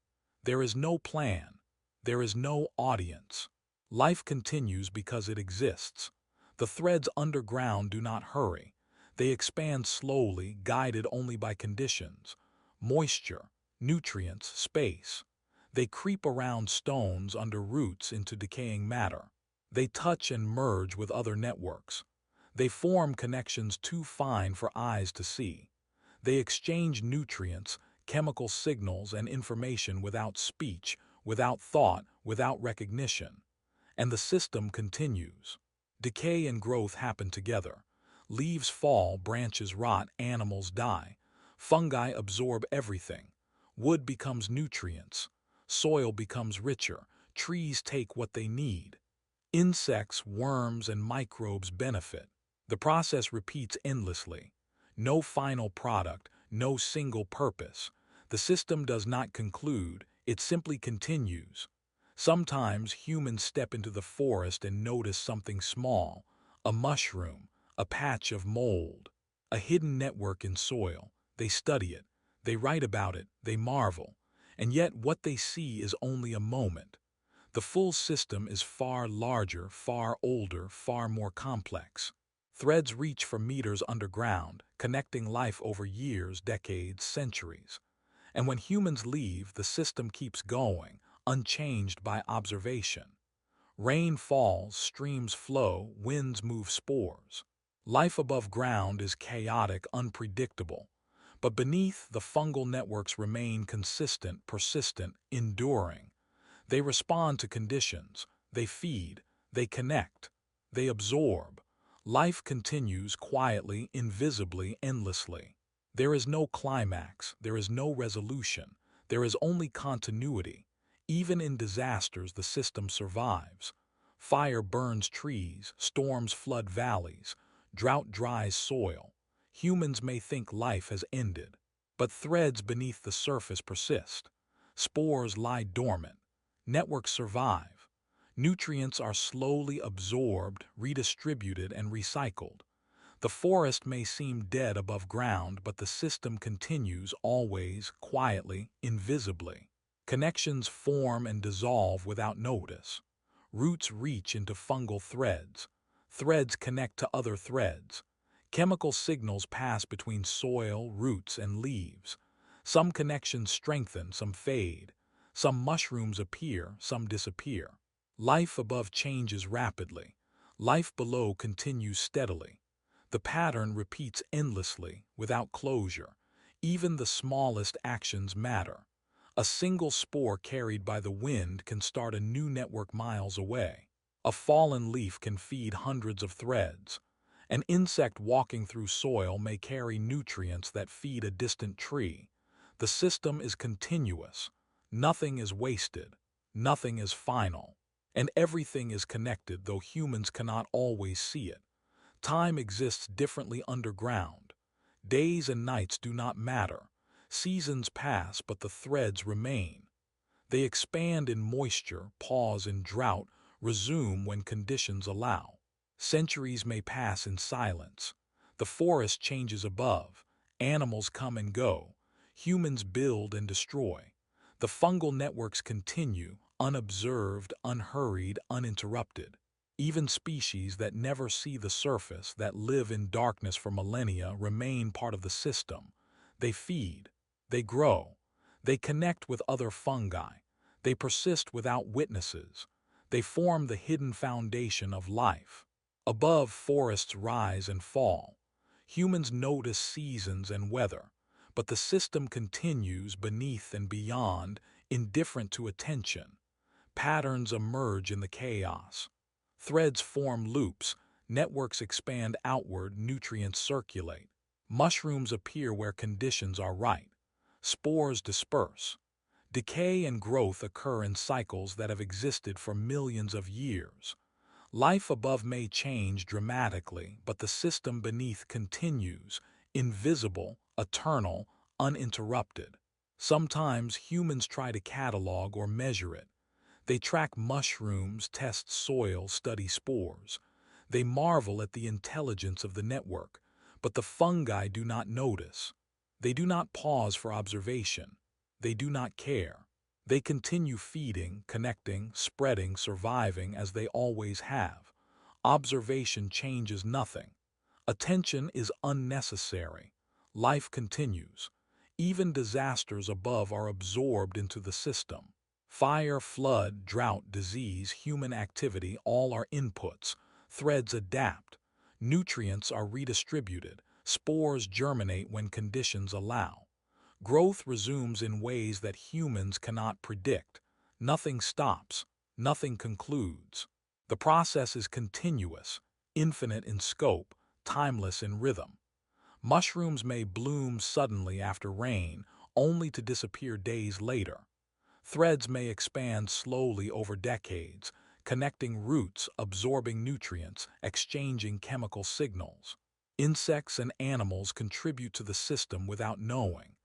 There is no plan. There is no audience. Life continues because it exists. The threads underground do not hurry. They expand slowly, guided only by conditions: moisture, nutrients, space. They creep around stones, under roots, into decaying matter. They touch and merge with other networks. They form connections too fine for eyes to see. They exchange nutrients, chemical signals, and information without speech, without thought, without recognition. And the system continues. Decay and growth happen together. Leaves fall, branches rot, animals die. Fungi absorb everything. Wood becomes nutrients. Soil becomes richer. Trees take what they need. Insects, worms, and microbes benefit. The process repeats endlessly. No final product, no single purpose. The system does not conclude, it simply continues. Sometimes humans step into the forest and notice something small: a mushroom, a patch of mold, a hidden network in soil. They study it, they write about it, they marvel. And yet what they see is only a moment. The full system is far larger, far older, far more complex. Threads reach for meters underground, connecting life over years, decades, centuries. And when humans leave, the system keeps going, unchanged by observation. Rain falls, streams flow, winds move spores. Life above ground is chaotic, unpredictable. But beneath, the fungal networks remain consistent, persistent, enduring. They respond to conditions. They feed. They connect. They absorb. Life continues quietly, invisibly, endlessly. There is no climax. There is no resolution. There is only continuity. Even in disasters, the system survives. Fire burns trees. Storms flood valleys. Drought dries soil. Humans may think life has ended, but threads beneath the surface persist. Spores lie dormant. Networks survive. Nutrients are slowly absorbed, redistributed, and recycled. The forest may seem dead above ground, but the system continues, always, quietly, invisibly. Connections form and dissolve without notice. Roots reach into fungal threads. Threads connect to other threads. Chemical signals pass between soil, roots, and leaves. Some connections strengthen, some fade. Some mushrooms appear, some disappear. Life above changes rapidly. Life below continues steadily. The pattern repeats endlessly, without closure. Even the smallest actions matter. A single spore carried by the wind can start a new network miles away. A fallen leaf can feed hundreds of threads. An insect walking through soil may carry nutrients that feed a distant tree. The system is continuous. Nothing is wasted. Nothing is final. And everything is connected, though humans cannot always see it. Time exists differently underground. Days and nights do not matter. Seasons pass, but the threads remain. They expand in moisture, pause in drought, resume when conditions allow. Centuries may pass in silence. The forest changes above. Animals come and go. Humans build and destroy. The fungal networks continue, unobserved, unhurried, uninterrupted. Even species that never see the surface, that live in darkness for millennia, remain part of the system. They feed. They grow. They connect with other fungi. They persist without witnesses. They form the hidden foundation of life. Above, forests rise and fall. Humans notice seasons and weather, but the system continues beneath and beyond, indifferent to attention. Patterns emerge in the chaos. Threads form loops, networks expand outward, nutrients circulate. Mushrooms appear where conditions are right. Spores disperse. Decay and growth occur in cycles that have existed for millions of years. Life above may change dramatically, but the system beneath continues, invisible, eternal, uninterrupted. Sometimes humans try to catalog or measure it. They track mushrooms, test soil, study spores. They marvel at the intelligence of the network, but the fungi do not notice. They do not pause for observation. They do not care. They continue feeding, connecting, spreading, surviving as they always have. Observation changes nothing. Attention is unnecessary. Life continues. Even disasters above are absorbed into the system. Fire, flood, drought, disease, human activity, all are inputs. Threads adapt. Nutrients are redistributed. Spores germinate when conditions allow. Growth resumes in ways that humans cannot predict. Nothing stops. Nothing concludes. The process is continuous, infinite in scope, timeless in rhythm. Mushrooms may bloom suddenly after rain, only to disappear days later. Threads may expand slowly over decades, connecting roots, absorbing nutrients, exchanging chemical signals. Insects and animals contribute to the system without knowing.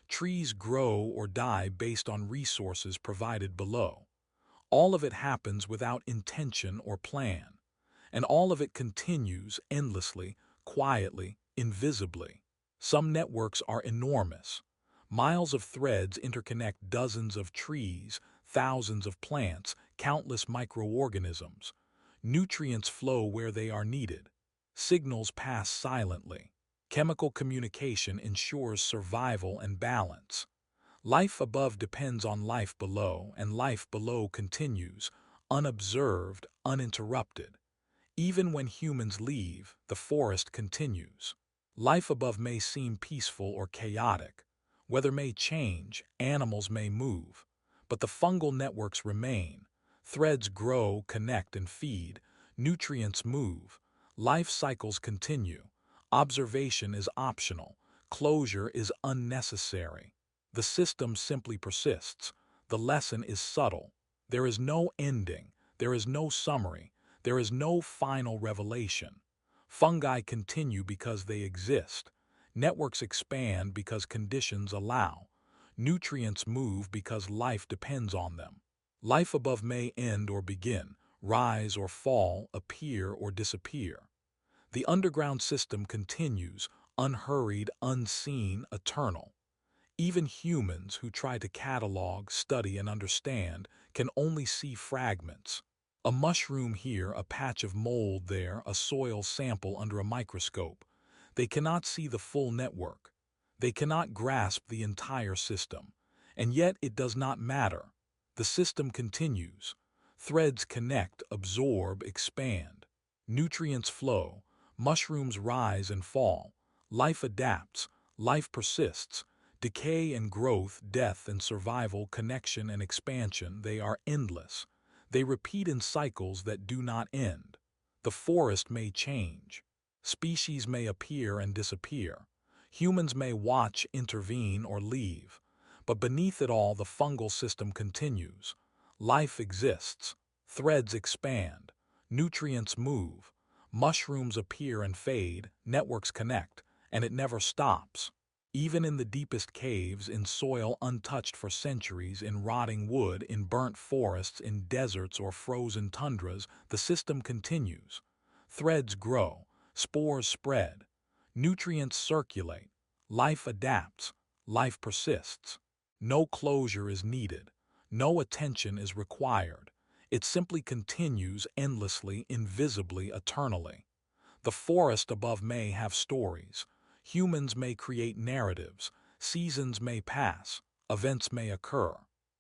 Trees grow or die based on resources provided below. All of it happens without intention or plan, and all of it continues endlessly, quietly, invisibly. Some networks are enormous. Miles of threads interconnect dozens of trees, thousands of plants, countless microorganisms. Nutrients flow where they are needed. Signals pass silently. Chemical communication ensures survival and balance. Life above depends on life below, and life below continues, unobserved, uninterrupted. Even when humans leave, the forest continues. Life above may seem peaceful or chaotic. Weather may change, animals may move, but the fungal networks remain. Threads grow, connect, and feed. Nutrients move. Life cycles continue. Observation is optional. Closure is unnecessary. The system simply persists. The lesson is subtle. There is no ending. There is no summary. There is no final revelation. Fungi continue because they exist. Networks expand because conditions allow. Nutrients move because life depends on them. Life above may end or begin, rise or fall, appear or disappear. The underground system continues, unhurried, unseen, eternal. Even humans who try to catalog, study, and understand can only see fragments. A mushroom here, a patch of mold there, a soil sample under a microscope. They cannot see the full network. They cannot grasp the entire system. And yet it does not matter. The system continues. Threads connect, absorb, expand. Nutrients flow. Mushrooms rise and fall. Life adapts. Life persists. Decay and growth, death and survival, connection and expansion, they are endless. They repeat in cycles that do not end. The forest may change. Species may appear and disappear. Humans may watch, intervene, or leave. But beneath it all, the fungal system continues. Life exists. Threads expand, nutrients move, mushrooms appear and fade, networks connect, and it never stops. Even in the deepest caves, in soil untouched for centuries, in rotting wood, in burnt forests, in deserts or frozen tundras, the system continues. Threads grow, spores spread, nutrients circulate, life adapts, life persists. No closure is needed, no attention is required. It simply continues endlessly, invisibly, eternally. The forest above may have stories. Humans may create narratives. Seasons may pass. Events may occur.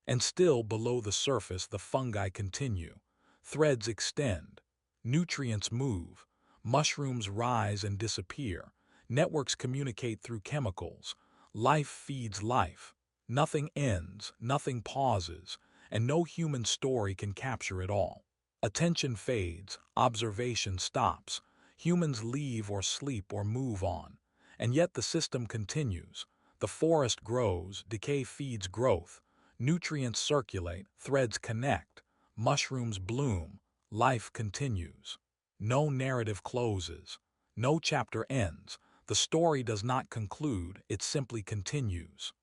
And still below the surface the fungi continue. Threads extend. Nutrients move. Mushrooms rise and disappear. Networks communicate through chemicals. Life feeds life. Nothing ends, nothing pauses, and no human story can capture it all. Attention fades, observation stops. Humans leave or sleep or move on. And yet the system continues. The forest grows, decay feeds growth. Nutrients circulate, threads connect. Mushrooms bloom, life continues. No narrative closes. No chapter ends. The story does not conclude, it simply continues.